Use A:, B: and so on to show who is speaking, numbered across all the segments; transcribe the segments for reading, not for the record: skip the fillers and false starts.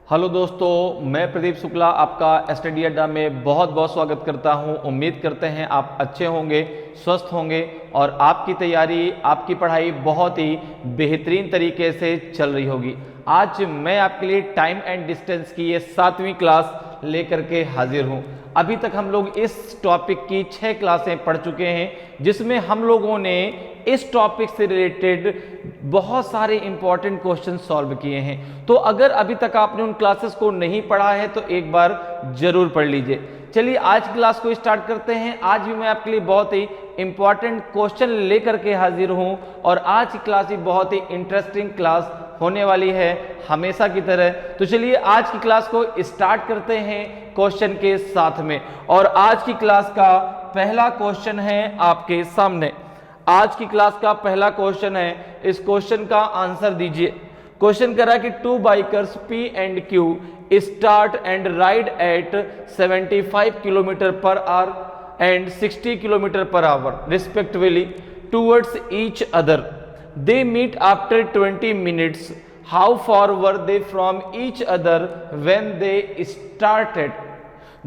A: Hello दोस्तों, मैं प्रदीप शुक्ला आपका स्टडी अड्डा में बहुत बहुत स्वागत करता हूं। उम्मीद करते हैं आप अच्छे होंगे, स्वस्थ होंगे और आपकी तैयारी, आपकी पढ़ाई बहुत ही बेहतरीन तरीके से चल रही होगी। आज मैं आपके लिए टाइम एंड डिस्टेंस की ये 7वीं क्लास लेकर के हाजिर हूं। अभी तक हम लोग इस टॉपिक की 6 क्लासें पढ़ चुके हैं, जिसमें हम लोगों ने इस टॉपिक से रिलेटेड बहुत सारे इंपॉर्टेंट क्वेश्चन सॉल्व किए हैं। तो अगर अभी तक आपने उन क्लासेस को नहीं पढ़ा है तो एक बार जरूर पढ़ लीजिए। चलिए आज क्लास को स्टार्ट करते हैं। आज भी मैं आपके लिए बहुत ही इंपॉर्टेंट क्वेश्चन लेकर के हाजिर हूं और आज की क्लास भी बहुत ही इंटरेस्टिंग क्लास होने वाली है हमेशा की तरह। तो चलिए आज की क्लास को स्टार्ट करते हैं क्वेश्चन के साथ में। और आज की क्लास का पहला क्वेश्चन है आपके सामने। आज की क्लास का पहला क्वेश्चन है, इस क्वेश्चन का आंसर दीजिए। क्वेश्चन कह रहा है कि 2 bikers P and Q start and ride at 75 kilometre per hour and 60 kilometre per hour respectively towards each other. They meet after 20 minutes. How far were they from each other when they started.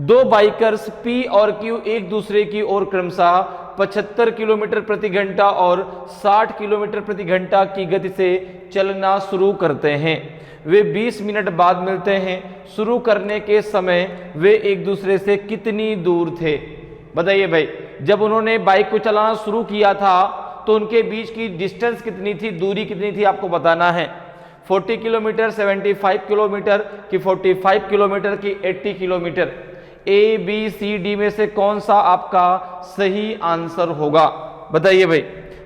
A: दो bikers P और Q एक दूसरे की ओर क्रमशः 75 kilometre प्रति घंटा और 60 kilometre प्रति घंटा की गति से चलना शुरू करते हैं। वे 20 मिनट बाद मिलते हैं। शुरू करने के समय वे एक दूसरे से कितनी दूर थे? बताइए भाई, जब उन्होंने बाइक को चलाना शुरू किया था तो उनके बीच की डिस्टेंस कितनी थी, दूरी कितनी थी, आपको बताना है। 40 किलोमीटर, 75 किलोमीटर की 45 किलोमीटर की 80 kilometre. A B C D में से कौन सा आपका सही आंसर होगा? बताइए भाई।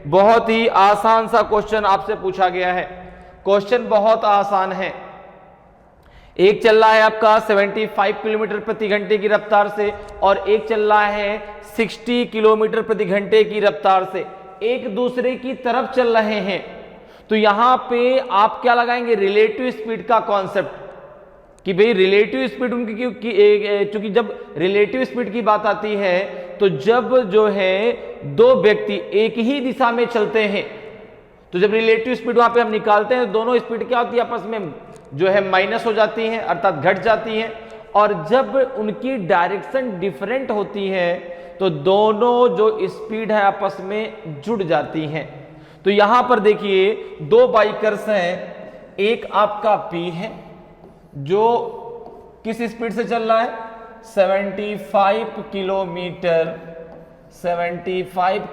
A: बहुत ही आसान सा क्वेश्चन आपसे पूछा गया है। क्वेश्चन बहुत आसान है। एक चल रहा है आपका 75 किलोमीटर प्रति घंटे की रफ्तार से और एक चल रहा है 60 किलोमीटर प्रति घंटे की रफ्तार से। एक दूसरे की तरफ चल रहे हैं। तो यहां पे आप क्या लगाएंगे? रिलेटिव स्पीड का कॉन्सेप्ट कि भाई रिलेटिव स्पीड उनकी क्योंकि जब रिलेटिव स्पीड की बात आती है तो जब जो है दो व्यक्ति एक ही दिशा में चलते हैं तो जब रिलेटिव स्पीड वहां पे हम निकालते हैं तो दोनों स्पीड क्या होती है? आपस में जो है माइनस हो जाती है, अर्थात घट जाती है। और जब उनकी डायरेक्शन डिफरेंट होती है तो दोनों जो स्पीड है आपस में जुड़ जाती हैं। तो यहां पर देखिए दो बाइकर्स हैं, एक आपका P है जो किस स्पीड से चल रहा है? 75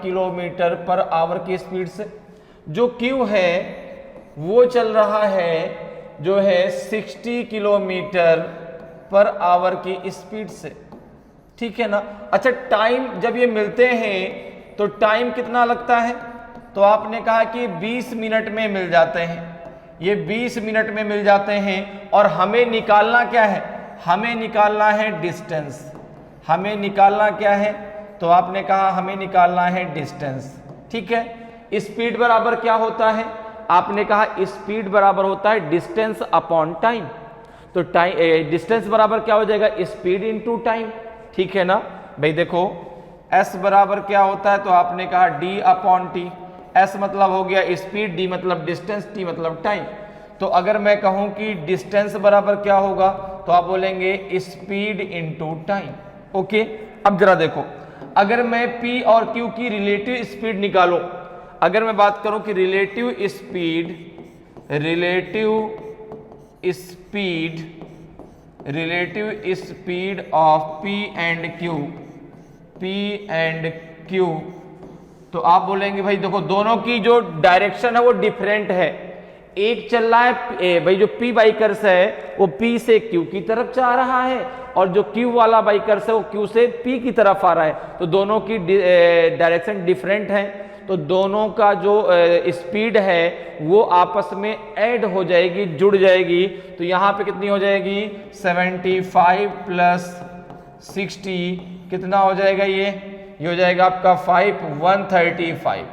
A: किलोमीटर पर आवर की स्पीड से। जो Q है वो चल रहा है जो है 60 किलोमीटर पर आवर की स्पीड से। ठीक है ना? अच्छा, टाइम जब ये मिलते हैं तो टाइम कितना लगता है? तो आपने कहा कि 20 मिनट में मिल जाते हैं। ये 20 मिनट में मिल जाते हैं और हमें निकालना क्या है? हमें निकालना है डिस्टेंस। हमें निकालना क्या है? तो आपने कहा हमें निकालना है डिस्टेंस। ठीक है। स्पीड बराबर क्या होता है? आपने कहा स्पीड बराबर होता है डिस्टेंस अपॉन टाइम। तो टाइम डिस्टेंस बराबर क्या हो जाएगा? Speed into time. ठीक है ना भाई? देखो S बराबर क्या होता है? तो आपने कहा D अपॉन टी। S मतलब हो गया स्पीड, D मतलब डिस्टेंस, T मतलब टाइम। तो अगर मैं कहूं कि डिस्टेंस बराबर क्या होगा तो आप बोलेंगे स्पीड इनटू टाइम। ओके, अब जरा देखो, अगर मैं P और Q की रिलेटिव स्पीड निकालूं, अगर मैं बात करूं कि relative speed of P and Q, तो आप बोलेंगे भाई देखो दोनों की जो डायरेक्शन है वो डिफरेंट है। एक चल रहा है भाई जो P बाइकर्स है वो P से Q की तरफ जा रहा है और जो Q वाला बाइकर्स है वो Q से P की तरफ आ रहा है। तो दोनों की डायरेक्शन डिफरेंट है, तो दोनों का जो स्पीड है वो आपस में ऐड हो जाएगी, जुड़ जाएगी। तो यहां पे कितनी हो जाएगी? 75 प्लस 60 कितना हो जाएगा? ये हो जाएगा आपका 135।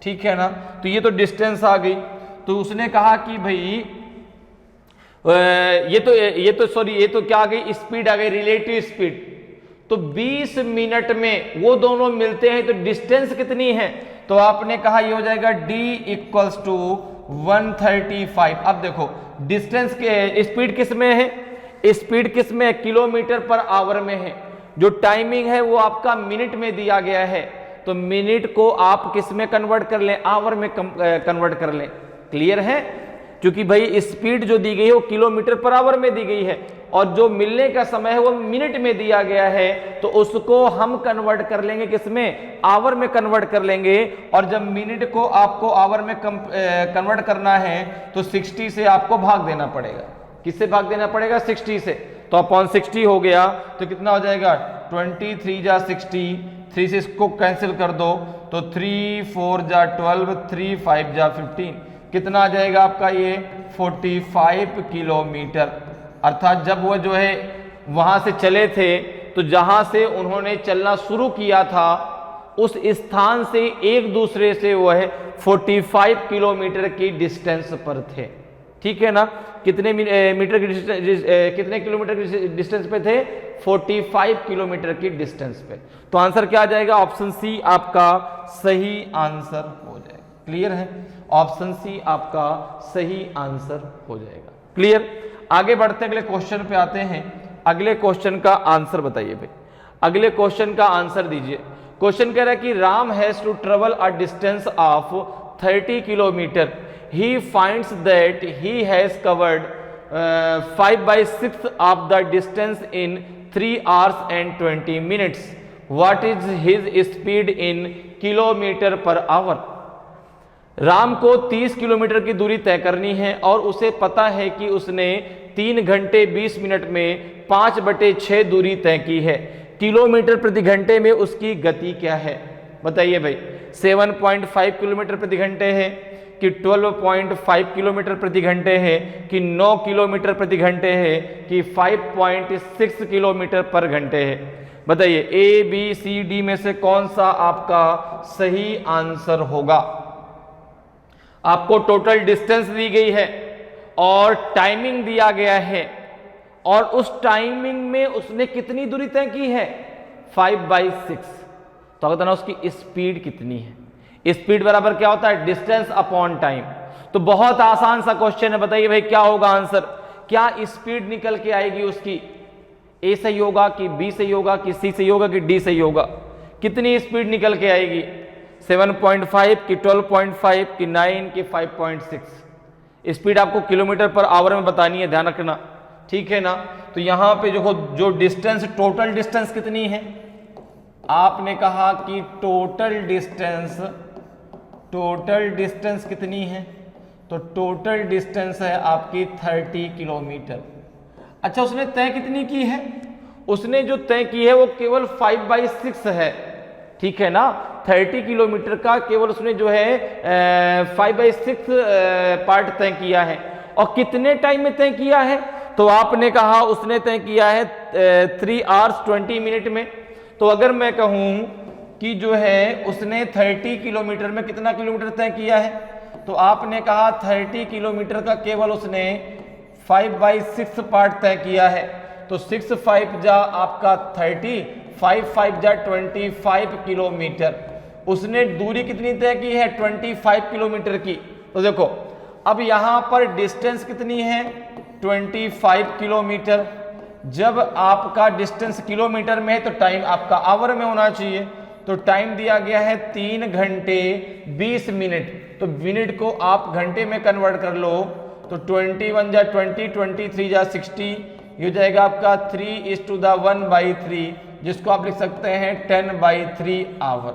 A: ठीक है ना? तो ये तो डिस्टेंस आ गई। तो उसने कहा कि भाई ये तो क्या आ गई? स्पीड आ गई, रिलेटिव स्पीड। तो 20 मिनट में वो दोनों मिलते हैं तो डिस्टेंस कितनी है? तो आपने कहा ये हो जाएगा D = 135। अब देखो डिस्टेंस के स्पीड किस में है, स्पीड किस में है, किलोमीटर पर आवर में है। जो टाइमिंग है वो आपका मिनट में दिया गया है, तो मिनट को आप किस में कन्वर्ट कर लें, आवर में कन्वर्ट कर लें। क्लियर है? क्योंकि भाई स्पीड जो दी गई है वो किलोमीटर पर आवर में दी गई है और जो मिलने का समय है वो मिनट में दिया गया है, तो उसको हम कन्वर्ट कर लेंगे किसमें, आवर में कन्वर्ट कर लेंगे। और जब मिनट को आपको आवर में कन्वर्ट करना है तो 60 से आपको भाग देना पड़ेगा। किससे भाग देना पड़ेगा, 60 से। तो अपॉन 60 हो गया तो कितना हो जाएगा, 23 जा 60, 3 से इसको कैंसिल कर दो तो 3 4 जा 12, 3 5 जा 15, कितना आ जाएगा आपका ये 45 किलोमीटर। अर्थात जब वो जो है वहां से चले थे तो जहां से उन्होंने चलना शुरू किया था उस स्थान से एक दूसरे से वो है 45 किलोमीटर की डिस्टेंस पर थे। ठीक है ना? कितने मीटर की कितने किलोमीटर की डिस्टेंस पे थे, 45 किलोमीटर की डिस्टेंस पे। तो आंसर क्या आ जाएगा, ऑप्शन सी आपका सही आंसर हो जाएगा। क्लियर है? ऑप्शन सी आपका सही आंसर हो जाएगा। क्लियर? आगे बढ़ते हैं, अगले क्वेश्चन पे आते हैं। अगले क्वेश्चन का आंसर बताइए भाई, अगले क्वेश्चन का आंसर दीजिए। क्वेश्चन कह रहा है कि Ram has to travel a distance of 30 kilometre, he finds that he has covered 5/6 of the distance in 3 hours and 20 minutes. What is his speed in kilometer per hour? Ram को 30 kilometre की दूरी तय करनी है और उसे पता है कि उसने 3 घंटे 20 मिनट में 5/6 दूरी तय की है। किलोमीटर प्रति घंटे में उसकी गति क्या है, बताइए भाई। 7.5 किलोमीटर प्रति घंटे है कि 12.5 किलोमीटर प्रति घंटे है कि 9 किलोमीटर प्रति घंटे है कि 5.6 किलोमीटर पर घंटे है। बताइए ए बी सी डी में से कौन सा आपका सही आंसर होगा। आपको टोटल डिस्टेंस दी गई है और टाइमिंग दिया गया है और उस टाइमिंग में उसने कितनी दूरी तय की है, 5/6। तो अगर उसकी स्पीड कितनी है, स्पीड बराबर क्या होता है, डिस्टेंस अपॉन टाइम। तो बहुत आसान सा क्वेश्चन है, बताइए भाई क्या होगा आंसर। क्या स्पीड निकल के आएगी उसकी, ए सही होगा कि बी सही होगा कि सी सही होगा कि डी सही होगा, कितनी स्पीड निकल के आएगी, 7.5 कि 12.5 कि 9 कि 5.6। स्पीड आपको किलोमीटर पर आवर में बतानी है, ध्यान रखना। ठीक है ना? तो यहां पे जो डिस्टेंस, टोटल डिस्टेंस कितनी है, आपने कहा कि टोटल डिस्टेंस कितनी है, तो टोटल डिस्टेंस है आपकी 30 किलोमीटर। अच्छा, उसने तय कितनी की है, उसने जो तय की है वो केवल 5/6 है। ठीक है ना? 30 किलोमीटर का केवल उसने जो है 5/6 पार्ट तय किया है। और कितने टाइम में तय किया है, तो आपने कहा उसने तय किया है 3 hours 20 मिनट में। तो अगर मैं कहूं कि जो है उसने 30 किलोमीटर में कितना किलोमीटर तय किया है, तो आपने कहा 30 किलोमीटर का केवल उसने 5/6 पार्ट तय किया है। तो 6 5 जा आपका 30, 5 5 जा 25 किलोमीटर। उसने दूरी कितनी तय की है, 25 किलोमीटर की। तो देखो अब यहां पर डिस्टेंस कितनी है, 25 किलोमीटर। जब आपका डिस्टेंस किलोमीटर में है तो टाइम आपका आवर में होना चाहिए। तो टाइम दिया गया है 3 घंटे 20 मिनट। तो मिनट को आप घंटे में कन्वर्ट कर लो तो 21 जा 20, 23 जा 60, ये हो जाएगा आपका 3:1/3, जिसको आप लिख सकते हैं 10/3 आवर।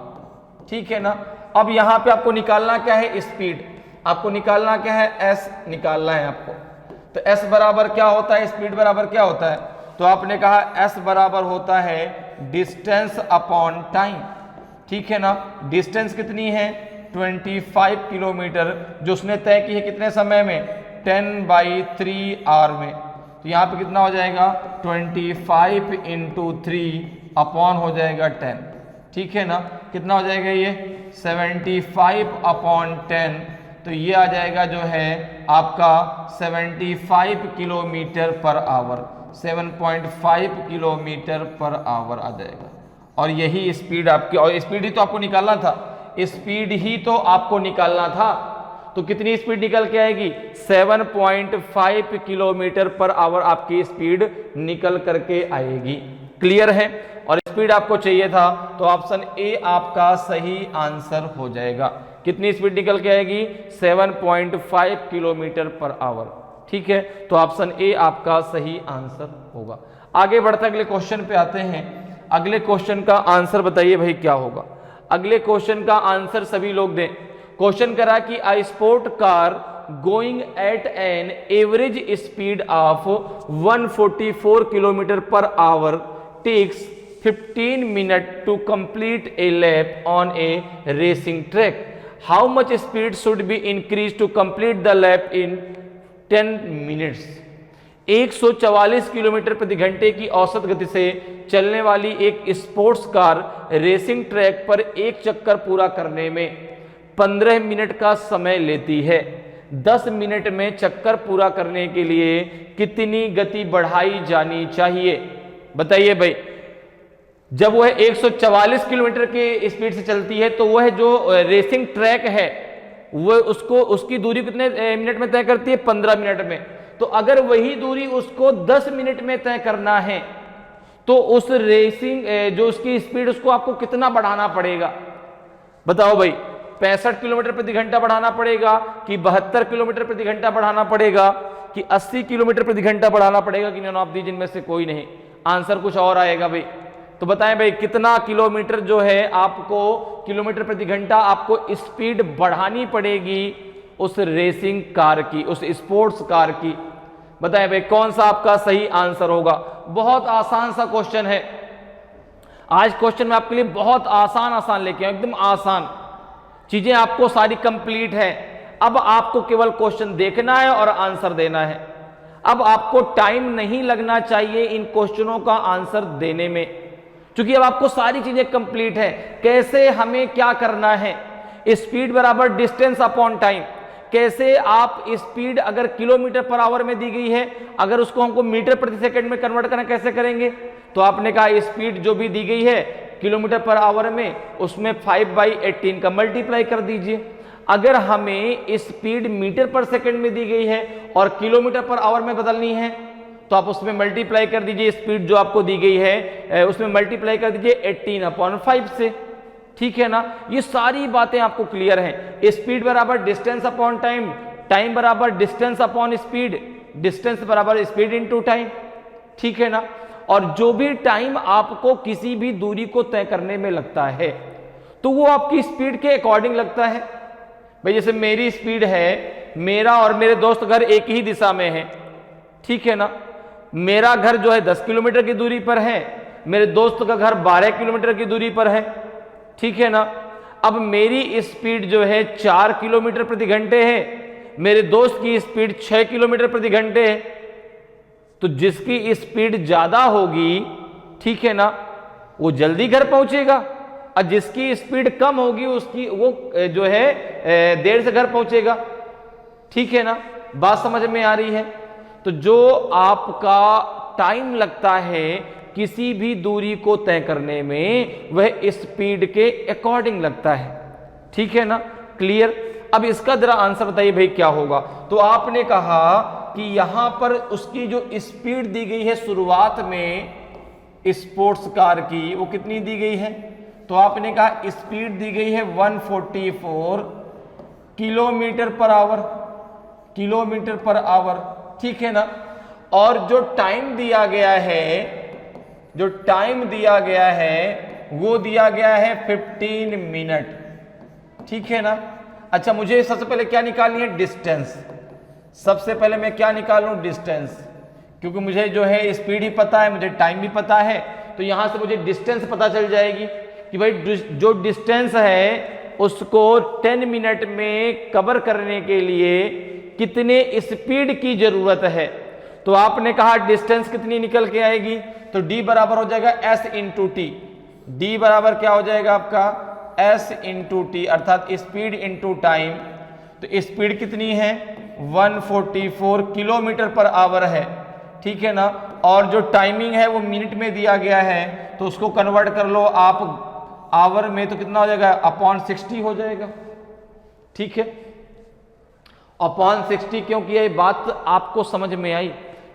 A: ठीक है ना? अब यहां पे आपको निकालना क्या है, स्पीड। आपको निकालना क्या है, एस निकालना है आपको। तो एस बराबर क्या होता है, स्पीड बराबर क्या होता है, तो आपने कहा एस बराबर होता है डिस्टेंस अपॉन टाइम। ठीक है ना? डिस्टेंस कितनी है, 25 किलोमीटर, जो उसने तय की है कितने समय में, 10/3 आवर में। तो यहाँ पे कितना हो जाएगा, 25 × 3 अपॉन हो जाएगा 10। ठीक है ना? कितना हो जाएगा ये, 75/10। तो ये आ जाएगा जो है आपका 75 kilometre per hour, 7.5 kilometre per hour आ जाएगा। और यही स्पीड आपकी, और स्पीड ही तो आपको निकालना था, स्पीड ही तो आपको निकालना था। तो कितनी स्पीड निकल के आएगी? 7.5 किलोमीटर पर आवर आपकी स्पीड निकल करके आएगी। क्लियर है? और स्पीड आपको चाहिए था तो ऑप्शन ए आपका सही आंसर हो जाएगा। कितनी स्पीड निकल के आएगी? 7.5 किलोमीटर पर आवर। ठीक है, तो ऑप्शन ए आपका सही आंसर होगा। आगे बढ़ते अगले क्वेश्चन पे आते हैं। अगले क्वेश्चन का आंसर बताइए भाई क्या होगा? अगले क्वेश्चन का आंसर सभी लोग दें। क्वेश्चन करा कि a sport car going at an average speed of 144 kilometre per hour takes 15 minute to complete a lap on a racing track. How much speed should be increase to complete the lap in 10 minutes. 144 kilometre प्रति घंटे की औसत गति से चलने वाली एक sports car racing track पर एक चक्कर पूरा करने में 15 मिनट का समय लेती है। 10 मिनट में चक्कर पूरा करने के लिए कितनी गति बढ़ाई जानी चाहिए? बताइए भाई। जब वह 144 किलोमीटर की स्पीड से चलती है तो वह जो रेसिंग ट्रैक है वह उसकी दूरी कितने मिनट में तय करती है? 15 मिनट में। तो अगर वही दूरी उसको 10 मिनट में तय करना है तो उस रेसिंग जो उसकी स्पीड उसको आपको कितना बढ़ाना पड़ेगा? बताओ भाई। 65 किलोमीटर प्रति घंटा बढ़ाना पड़ेगा कि 72 किलोमीटर प्रति घंटा बढ़ाना पड़ेगा कि 80 किलोमीटर प्रति घंटा बढ़ाना पड़ेगा कि नॉन ऑफ दी जिनमें से कोई नहीं? आंसर कुछ और आएगा भाई। तो बताएं भाई कितना किलोमीटर जो है आपको किलोमीटर प्रति घंटा आपको स्पीड बढ़ानी पड़ेगी उस रेसिंग कार की, उस स्पोर्ट्स कार की? बताएं भाई कौन सा आपका सही आंसर होगा? बहुत आसान सा क्वेश्चन है। आज क्वेश्चन में आपके लिए बहुत आसान लेके आऊं, एकदम आसान चीजें आपको सारी कंप्लीट है। अब आपको केवल क्वेश्चन देखना है और आंसर देना है। अब आपको टाइम नहीं लगना चाहिए इन क्वेश्चनों का आंसर देने में, क्योंकि अब आपको सारी चीजें कंप्लीट है। कैसे हमें क्या करना है? स्पीड बराबर डिस्टेंस अपॉन टाइम। कैसे आप स्पीड अगर किलोमीटर पर आवर में दी गई है, अगर उसको हमको मीटर प्रति सेकंड में कन्वर्ट करना कैसे करेंगे? तो आपने कहा स्पीड जो भी दी गई है किलोमीटर पर आवर में, उसमें 5/18 का मल्टीप्लाई कर दीजिए। अगर हमें स्पीड मीटर पर सेकंड में दी गई है और किलोमीटर पर आवर में बदलनी है तो आप उसमें मल्टीप्लाई कर दीजिए। स्पीड जो आपको दी गई है उसमें मल्टीप्लाई कर दीजिए 18/5 से। ठीक है ना? ये सारी बातें आपको क्लियर हैं। स्पीड बराबर डिस्टेंस अपॉन टाइम, टाइम बराबर डिस्टेंस अपॉन स्पीड, डिस्टेंस बराबर स्पीड इनटू टाइम। ठीक है ना? और जो भी टाइम आपको किसी भी दूरी को तय करने में लगता है तो वो आपकी स्पीड के अकॉर्डिंग लगता है। भाई जैसे मेरी स्पीड है, मेरा और मेरे दोस्त घर एक ही दिशा में है। ठीक है ना? मेरा घर जो है 10 किलोमीटर की दूरी पर है, मेरे दोस्त का घर 12 किलोमीटर की दूरी पर है। ठीक है ना? अब मेरी स्पीड जो है 4 किलोमीटर प्रति घंटे है, मेरे दोस्त की स्पीड 6 किलोमीटर प्रति घंटे है। तो जिसकी स्पीड ज्यादा होगी, ठीक है ना, वो जल्दी घर पहुंचेगा, और जिसकी स्पीड कम होगी उसकी वो जो है देर से घर पहुंचेगा। ठीक है ना? बात समझ में आ रही है? तो जो आपका टाइम लगता है किसी भी दूरी को तय करने में वह स्पीड के अकॉर्डिंग लगता है। ठीक है ना? क्लियर? अब इसका जरा आंसर बताइए भाई क्या होगा? तो आपने कहा कि यहां पर उसकी जो स्पीड दी गई है शुरुआत में स्पोर्ट्स कार की, वो कितनी दी गई है? तो आपने कहा स्पीड दी गई है 144 kilometre per our, kilometre per our. ठीक है ना? और जो टाइम दिया गया है, जो टाइम दिया गया है वो दिया गया है 15 मिनट। ठीक है ना? अच्छा, मुझे सबसे पहले क्या निकालनी है? डिस्टेंस। सबसे पहले मैं क्या निकालूं? डिस्टेंस, क्योंकि मुझे जो है स्पीड ही पता है, मुझे टाइम भी पता है, तो यहां से मुझे डिस्टेंस पता चल जाएगी कि भाई जो डिस्टेंस है उसको 10 मिनट में कवर करने के लिए कितने स्पीड की जरूरत है। तो आपने कहा डिस्टेंस कितनी निकल के आएगी? तो d बराबर हो जाएगा s इंटू टी। डी बराबर क्या हो जाएगा आपका? s इंटू टी, अर्थात स्पीड इंटू टाइम। तो स्पीड कितनी है? 144 किलोमीटर पर आवर है। ठीक है ना? और जो टाइमिंग है वो मिनट में दिया गया है, तो उसको कन्वर्ट कर लो आप आवर में, तो कितना हो जाएगा? अपॉन 60 हो जाएगा। ठीक है? अपॉन 60 क्यों किया, ये बात आपको समझ में आई,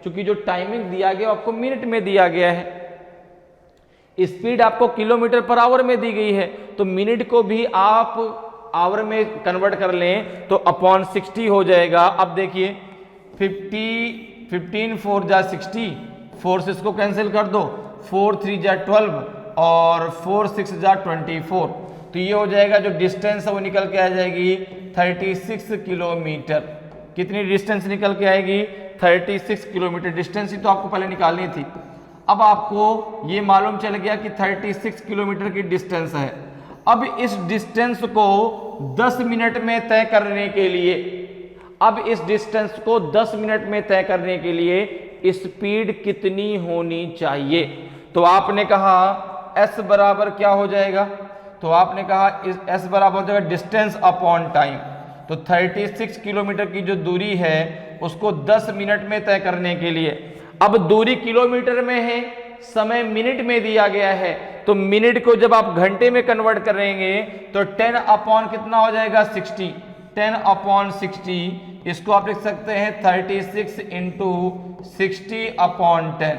A: क्योंकि जो टाइमिंग दिया गया आपको मिनट में दिया गया है, स्पीड आपको किलोमीटर पर आवर में दी गई है, तो मिनट को भी आप आवर में कन्वर्ट कर लें तो अपॉन 60 हो जाएगा। अब देखिए 15 4 जा 60, 4 से इसको कैंसिल कर दो, 4 3 जा 12 और 4 6 जा 24, तो ये हो जाएगा जो डिस्टेंस है वो निकल के आ जाएगी 36 किलोमीटर। कितनी डिस्टेंस निकल के आएगी, 36 किलोमीटर। डिस्टेंस ही तो आपको पहले निकालनी थी। अब आपको ये मालूम चल गया कि 36 किलोमीटर की डिस्टेंस है। अब इस डिस्टेंस को 10 मिनट में तय करने के लिए, अब इस डिस्टेंस को 10 मिनट में तय करने के लिए स्पीड कितनी होनी चाहिए, तो आपने कहा s बराबर क्या हो जाएगा, तो आपने कहा s बराबर हो जाएगा डिस्टेंस अपॉन टाइम। तो 36 किलोमीटर की जो दूरी है उसको 10 मिनट में तय करने के लिए, अब दूरी किलोमीटर में है, समय मिनट में दिया गया है, तो मिनट को जब आप घंटे में कन्वर्ट करेंगे तो 10 अपॉन कितना हो जाएगा 60, 10 अपॉन 60, इसको आप लिख सकते हैं 36 इंटू 60 अपॉन 10,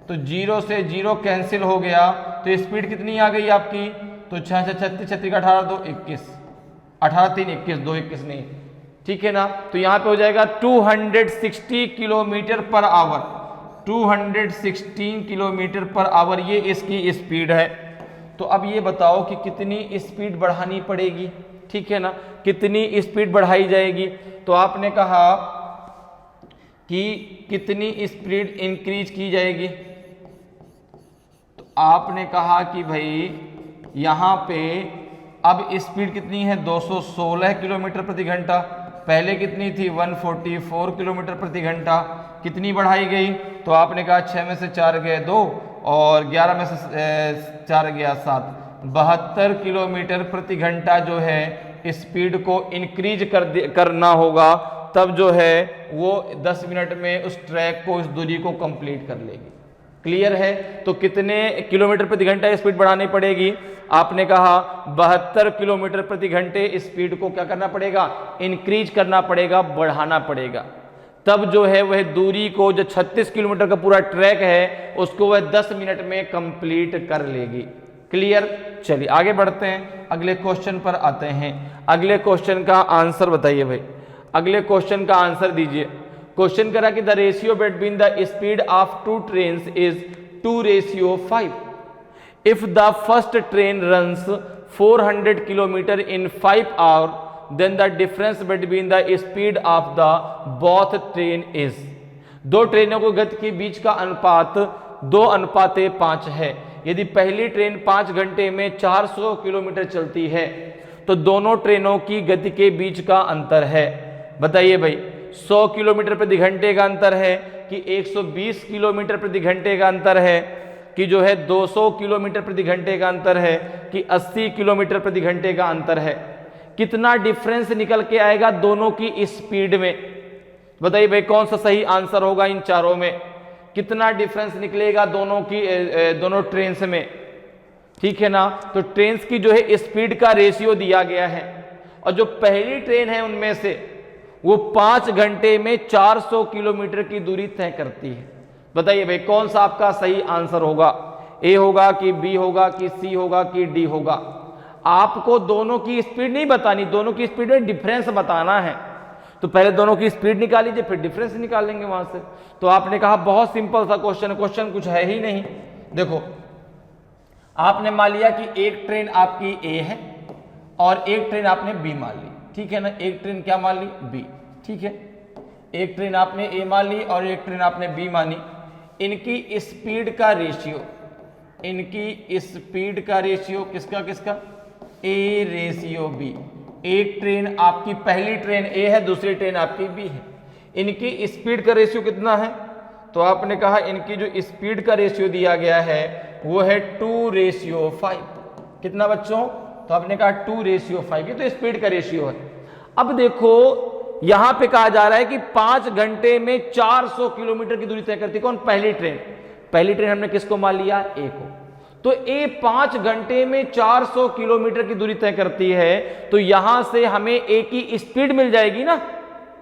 A: तो 0 से 0 कैंसिल हो गया, तो स्पीड कितनी आ गई आपकी, तो 6 36 36 का 18 2 21, 18 3 21 2 21 नहीं, ठीक है ना। तो यहाँ पे हो जाएगा 260 kilometre per our, 216 kilometre per our, ये इसकी स्पीड है। तो अब ये बताओ कि कितनी स्पीड बढ़ानी पड़ेगी, ठीक है ना, कितनी स्पीड बढ़ाई जाएगी, तो आपने कहा कि कितनी स्पीड इंक्रीज की जाएगी, तो आपने कहा कि भाई यहाँ पे अब स्पीड कितनी है 216 किलोमीटर प्रति घंटा, पहले कितनी थी 144 किलोमीटर प्रति घंटा, कितनी बढ़ाई गई, तो आपने कहा 6 में से 4 गए 2 और 11 में से 4 गया 7, 72 किलोमीटर प्रति घंटा जो है स्पीड को इंक्रीज करना होगा, तब जो है वो 10 मिनट में उस ट्रैक को, उस दूरी को कंप्लीट कर लेगी। क्लियर है, तो कितने किलोमीटर प्रति घंटा स्पीड बढ़ानी पड़ेगी, आपने कहा 72 किलोमीटर प्रति घंटे स्पीड को क्या करना पड़ेगा, इंक्रीज करना पड़ेगा, बढ़ाना पड़ेगा, तब जो है वह दूरी को, जो 36 किलोमीटर का पूरा ट्रैक है उसको वह 10 मिनट में कंप्लीट कर लेगी। क्लियर, चलिए आगे बढ़ते हैं, अगले क्वेश्चन पर आते हैं। अगले क्वेश्चन का आंसर बताइए भाई, अगले क्वेश्चन का आंसर दीजिए। क्वेश्चन करा कि the ratio between the speed of two trains is 2:5। If the first train runs 400 kilometre in 5 hour, then the difference between the speed of the both train is। दो ट्रेनों को गति के बीच का अनुपात 2:5 है। यदि पहली ट्रेन 5 घंटे में 400 किलोमीटर चलती है तो दोनों ट्रेनों की गति के बीच का अंतर है, बताइए भाई, 100 किलोमीटर प्रति घंटे का अंतर है कि 120 किलोमीटर प्रति घंटे का अंतर है कि जो है 200 किलोमीटर प्रति घंटे का अंतर है कि 80 किलोमीटर प्रति घंटे का अंतर है। कितना डिफरेंस निकल के आएगा दोनों की स्पीड में, बताइए भाई कौन सा सही आंसर होगा इन चारों में, कितना डिफरेंस निकलेगा दोनों की, दोनों ट्रेन्स में, ठीक है ना। तो ट्रेन्स की जो है स्पीड का रेशियो दिया गया है और जो पहली ट्रेन है उनमें से वो 5 घंटे में 400 किलोमीटर की दूरी तय करती है। बताइए भाई कौन सा आपका सही आंसर होगा, ए होगा कि बी होगा कि सी होगा कि डी होगा। आपको दोनों की स्पीड नहीं बतानी, दोनों की स्पीड में डिफरेंस बताना है, तो पहले दोनों की स्पीड निकाल लीजिए फिर डिफरेंस निकालेंगे वहां से। तो आपने कहा बहुत सिंपल सा क्वेश्चन है, क्वेश्चन कुछ है ही नहीं। देखो आपने मान लिया कि एक ट्रेन आपकी ए है और एक ट्रेन आपने बी मान ली, ठीक है ना। एक ट्रेन क्या मान ली, बी, ठीक है। एक ट्रेन आपने ए मान ली और एक ट्रेन आपने बी मानी। इनकी स्पीड का रेशियो, इनकी स्पीड का रेशियो किसका किसका, ए रेशियो बी। एक ट्रेन आपकी पहली ट्रेन ए है, दूसरी ट्रेन आपकी बी है। इनकी स्पीड का रेशियो कितना है, तो आपने कहा इनकी जो स्पीड का रेशियो दिया गया है वो है 2:5। कितना बच्चों, तो आपने कहा 2:5, ये तो स्पीड का रेशियो है। अब देखो यहां पे कहा जा रहा है कि 5 घंटे में 400 किलोमीटर की दूरी तय करती है कौन, पहली ट्रेन। पहली ट्रेन हमने किसको मान लिया, ए को। तो ए 5 घंटे में 400 किलोमीटर की दूरी तय करती है, तो यहां से हमें ए की स्पीड मिल जाएगी ना,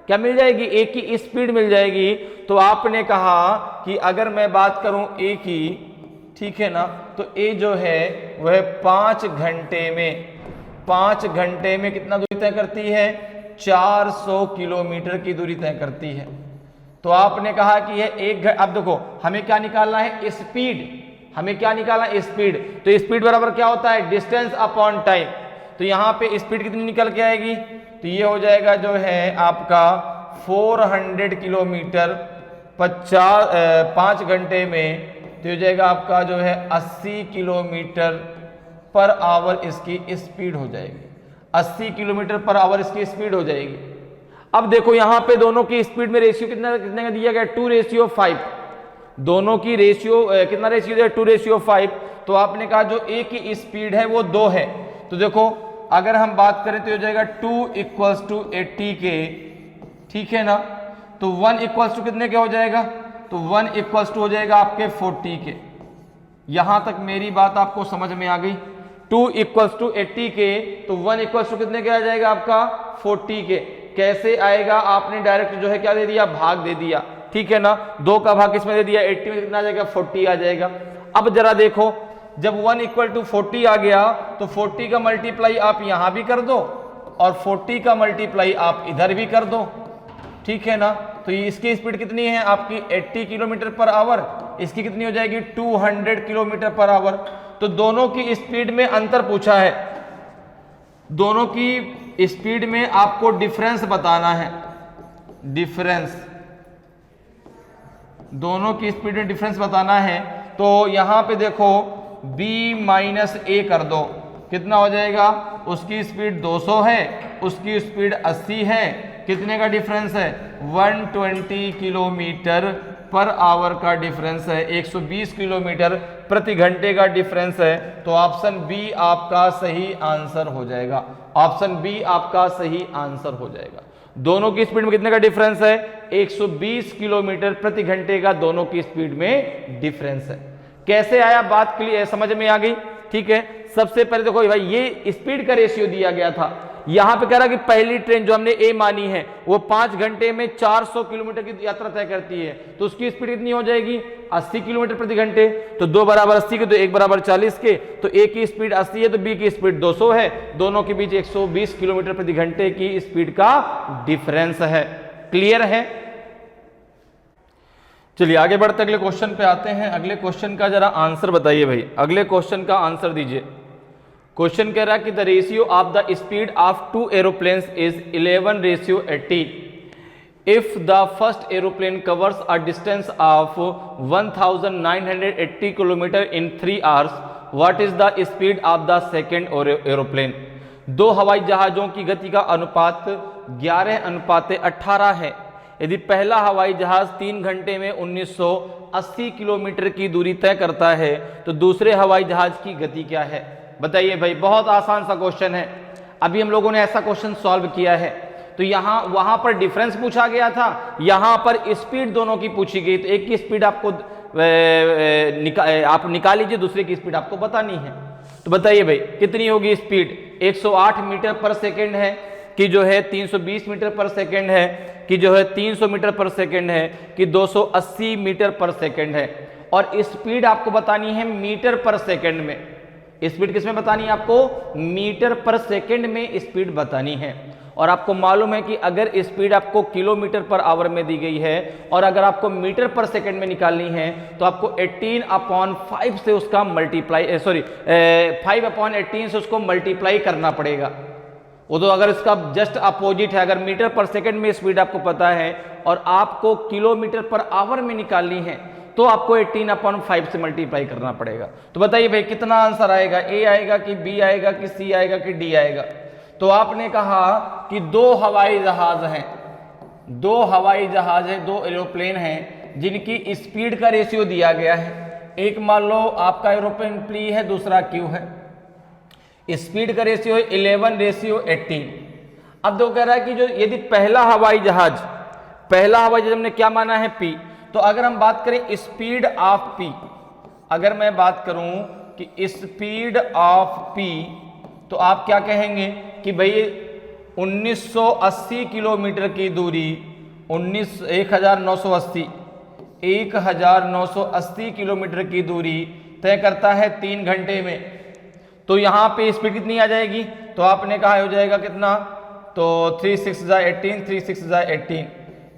A: क्या मिल जाएगी, ए की स्पीड मिल जाएगी। तो आपने कहा कि अगर मैं बात करूं ए की, ठीक है ना, तो ए जो है वह 5 घंटे में कितना दूरी तय करती है, 400 किलोमीटर की दूरी तय करती है। तो आपने कहा कि यह अब देखो हमें क्या निकालना है, स्पीड, हमें क्या निकालना है, स्पीड। तो स्पीड बराबर क्या होता है, डिस्टेंस अपॉन टाइम। तो यहां पे स्पीड कितनी निकल के आएगी, तो ये हो जाएगा जो है आपका 400 किलोमीटर 5 घंटे में, तो हो जाएगा आपका जो है 80 किलोमीटर पर आवर इसकी स्पीड हो जाएगी, 80 किलोमीटर पर आवर इसकी स्पीड हो जाएगी। अब देखो यहां पे दोनों की स्पीड में रेशियो कितने का दिया गया, 2:5। दोनों की रेशियो कितना रेशियो दिया, 2:5। तो आपने कहा जो ए की स्पीड है वो 2 है। तो देखो अगर हम बात करें तो हो जाएगा 2 = 80 के, ठीक है ना, तो 1 = कितने के हो जाएगा, तो 1 = हो जाएगा आपके 40 के। यहां तक मेरी बात आपको समझ में आ गई। 2 = 80 के, तो 1 = कितने के आ जाएगा आपका 40 के। कैसे आएगा, आपने डायरेक्ट जो है क्या दे दिया, भाग दे दिया, ठीक है ना, 2 का भाग किसमें दे दिया, 80 में, कितना आ जाएगा 40 आ जाएगा। अब जरा देखो जब 1 = 40 आ गया तो 40 का मल्टीप्लाई आप यहां भी कर दो और 40 का मल्टीप्लाई आप इधर भी कर दो, ठीक है ना। तो इसकी स्पीड कितनी है आपकी 80 किलोमीटर पर आवर, इसकी कितनी हो जाएगी 200 किलोमीटर पर आवर। तो दोनों की स्पीड में अंतर पूछा है, दोनों की स्पीड में आपको डिफरेंस बताना है, डिफरेंस, दोनों की स्पीड में डिफरेंस बताना है। तो यहां पे देखो b - a कर दो, कितना हो जाएगा, उसकी स्पीड 200 है, उसकी स्पीड 80 है, कितने का डिफरेंस है, 120 किलोमीटर पर आवर का डिफरेंस है, 120 किलोमीटर प्रति घंटे का डिफरेंस है। तो ऑप्शन बी आपका सही आंसर हो जाएगा, ऑप्शन बी आपका सही आंसर हो जाएगा। दोनों की स्पीड में कितने का डिफरेंस है, 120 किलोमीटर प्रति घंटे का दोनों की स्पीड में डिफरेंस है। कैसे आया, बात क्लियर समझ में आ गई, ठीक है। सबसे पहले देखो भाई ये स्पीड का रेशियो दिया गया था, यहां पे कह रहा कि पहली ट्रेन जो हमने ए मानी है वो 5 घंटे में 400 किलोमीटर की यात्रा तय करती है, तो उसकी स्पीड कितनी हो जाएगी 80 किलोमीटर प्रति घंटे। तो 2 = 80 के, तो 1 = 40 के, तो ए की स्पीड 80 है तो बी की स्पीड 200 है, दोनों के बीच 120 किलोमीटर प्रति घंटे की स्पीड का डिफरेंस है। क्लियर है, चलिए आगे बढ़ते अगले क्वेश्चन पे आते हैं। अगले क्वेश्चन का जरा आंसर बताइए भाई, अगले क्वेश्चन का आंसर दीजिए। क्वेश्चन कह रहा है कि the ratio of the speed of 2 aeroplanes is 11:80 if the first aeroplane covers a distance of 1980 kilometre in 3 hours, what is the speed of the second aeroplane. दो हवाई जहाजों की गति का अनुपात 11:18 है। यदि पहला हवाई जहाज 3 घंटे में 1980 किलोमीटर की दूरी तय करता है तो दूसरे हवाई जहाज की गति क्या है, बताइए भाई। बहुत आसान सा क्वेश्चन है, अभी हम लोगों ने ऐसा क्वेश्चन सॉल्व किया है। तो यहां वहां पर डिफरेंस पूछा गया था, यहां पर स्पीड दोनों की पूछी गई, तो एक की स्पीड आपको आप निकाल लीजिए, दूसरे की स्पीड आपको बतानी है। तो बताइए भाई कितनी होगी स्पीड, 108 मीटर पर सेकेंड है कि जो है 320 मीटर पर सेकेंड है कि जो है 300 मीटर पर सेकेंड है कि 280 मीटर पर सेकेंड है। और स्पीड आपको बतानी है मीटर पर सेकेंड में। स्पीड किसमें बतानी है आपको, मीटर पर सेकेंड में स्पीड बतानी है। और आपको मालूम है कि अगर स्पीड आपको किलोमीटर पर आवर में दी गई है और अगर आपको मीटर पर सेकेंड में निकालनी है तो आपको 18/5 से उसका मल्टीप्लाई 5/18 से उसको मल्टीप्लाई करना पड़ेगा। वो तो अगर इसका जस्ट अपोजिट है, अगर मीटर पर सेकेंड में स्पीड आपको पता है और आपको किलोमीटर पर आवर में निकालनी है तो आपको 18/5 से मल्टीप्लाई करना पड़ेगा। तो बताइए भाई कितना आंसर आएगा, ए आएगा कि बी आएगा कि सी आएगा कि डी आएगा। तो आपने कहा कि 2 हवाई जहाज हैं, 2 हवाई जहाज है, 2 एरोप्लेन हैं जिनकी स्पीड का रेशियो दिया गया है। एक मान लो आपका एरोप्लेन पी है, दूसरा क्यू है, स्पीड का रेशियो है 11:80। अब तो कह रहा है कि जो यदि पहला हवाई जहाज हमने क्या माना है पी, तो अगर हम बात करें स्पीड ऑफ पी, अगर मैं बात करूं कि स्पीड ऑफ पी, तो आप क्या कहेंगे कि भाई 1980 किलोमीटर की दूरी 1980 किलोमीटर की दूरी तय करता है 3 घंटे में। तो यहाँ पे स्पीड कितनी आ जाएगी? तो आपने कहा हो जाएगा कितना? तो 3 6 18, 3 6 18।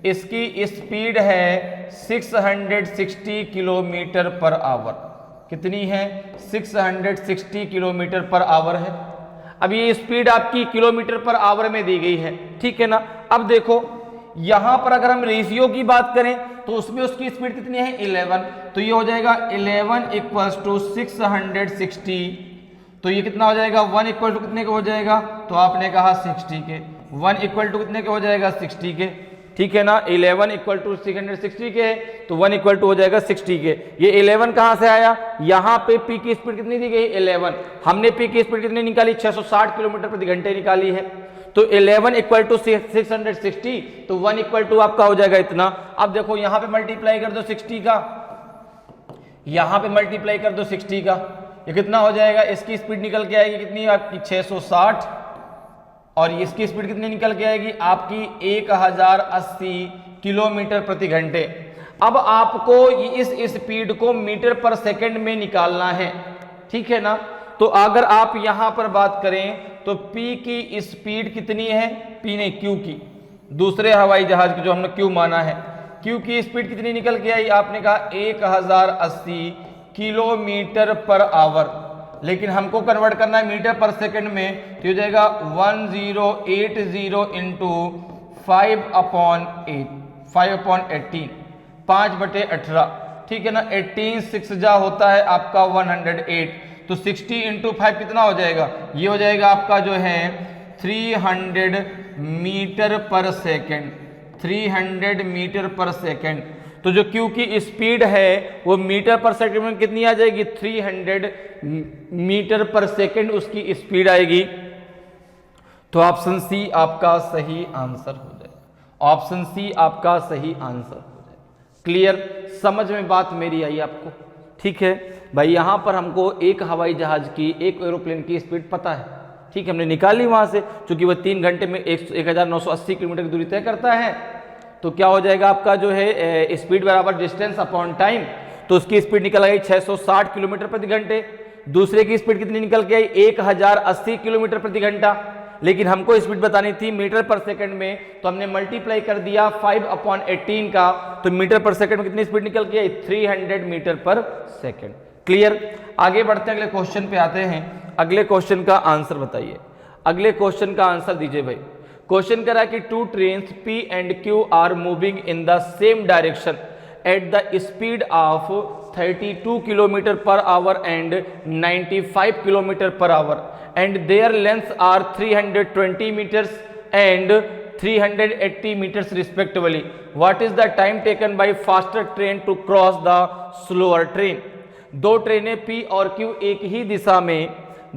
A: इसकी स्पीड है 660 किलोमीटर पर आवर। कितनी है? 660 किलोमीटर पर आवर है। अब ये स्पीड आपकी किलोमीटर पर आवर में दी गई है, ठीक है ना। अब देखो यहां पर अगर हम रेशियो की बात करें तो उसमें उसकी स्पीड कितनी है? 11। तो ये हो जाएगा 11 इक्वल्स टू 660। तो ये कितना हो जाएगा? 1 इक्वल टू कितने का हो जाएगा? तो आपने कहा 60 के। 1 इक्वल टू कितने का हो जाएगा? 60 के, ठीक है ना। 11 इक्वल टू 660 के, तो 1 इक्वल टू हो जाएगा 60 के। ये 11 कहां से आया? यहां पे पी की स्पीड कितनी दी गई? 11। हमने पी की स्पीड कितनी निकाली? 660 किलोमीटर प्रति घंटे निकाली है। तो 11 इक्वल टू 660, तो 1 इक्वल टू आपका हो जाएगा इतना। अब देखो यहां पे मल्टीप्लाई कर दो 60 का, यहां पे मल्टीप्लाई कर दो 60 का, ये कितना हो जाएगा? इसकी स्पीड निकल के आएगी कितनी आपकी? 660। और इसकी स्पीड कितनी निकल के आएगी? आपकी 1080 किलोमीटर प्रति घंटे। अब आपको इस स्पीड को मीटर पर सेकंड में निकालना है, ठीक है ना। तो अगर आप यहां पर बात करें तो P की स्पीड कितनी है? P ने Q की, दूसरे हवाई जहाज की जो हमने Q माना है, Q की स्पीड कितनी निकल के आई? आपने कहा 1080 किलोमीटर पर आवर। लेकिन हमको कन्वर्ट करना है मीटर पर सेकंड में, तो हो जाएगा 1080 इंटू 5/8, 5/18, 5/18, ठीक है ना। 18 6 जा होता है आपका 108। तो 60 इंटू 5 कितना हो जाएगा? ये हो जाएगा आपका जो है 300 मीटर पर सेकेंड, 300 मीटर पर सेकेंड। तो जो Q की स्पीड है वो मीटर पर सेकंड में कितनी आ जाएगी? 300 मीटर पर सेकंड उसकी स्पीड आएगी। तो ऑप्शन सी आपका सही आंसर हो जाएगा। ऑप्शन सी आपका सही आंसर हो जाएगा। क्लियर? समझ में बात मेरी आई आपको? ठीक है भाई, यहां पर हमको एक हवाई जहाज की, एक एरोप्लेन की स्पीड पता है, ठीक है, हमने निकाली वहां से, क्योंकि वह 3 घंटे में 1980 किलोमीटर की दूरी तय करता है। तो क्या हो जाएगा आपका जो है स्पीड बराबर डिस्टेंस अपॉन टाइम। तो उसकी स्पीड निकल आई 660 किलोमीटर प्रति घंटे। दूसरे की स्पीड कितनी निकल के आई? 1080 किलोमीटर प्रति घंटा। लेकिन हमको स्पीड बतानी थी मीटर पर सेकंड में, तो हमने मल्टीप्लाई कर दिया 5/18 का। तो मीटर पर सेकंड में कितनी स्पीड निकल के आई? 300 मीटर पर सेकंड। क्लियर? आगे बढ़ते हैं, अगले क्वेश्चन पे आते हैं। अगले क्वेश्चन का आंसर बताइए। अगले क्वेश्चन का आंसर दीजिए भाई। क्वेश्चन करा कि 2 trains P and Q are moving in the same direction at the speed of 32 kilometre per hour and 95 kilometre per hour and their lengths are 320 metres and 380 meters respectively. What is the time taken by faster train to cross the slower train? दो ट्रेनें P और Q एक ही दिशा में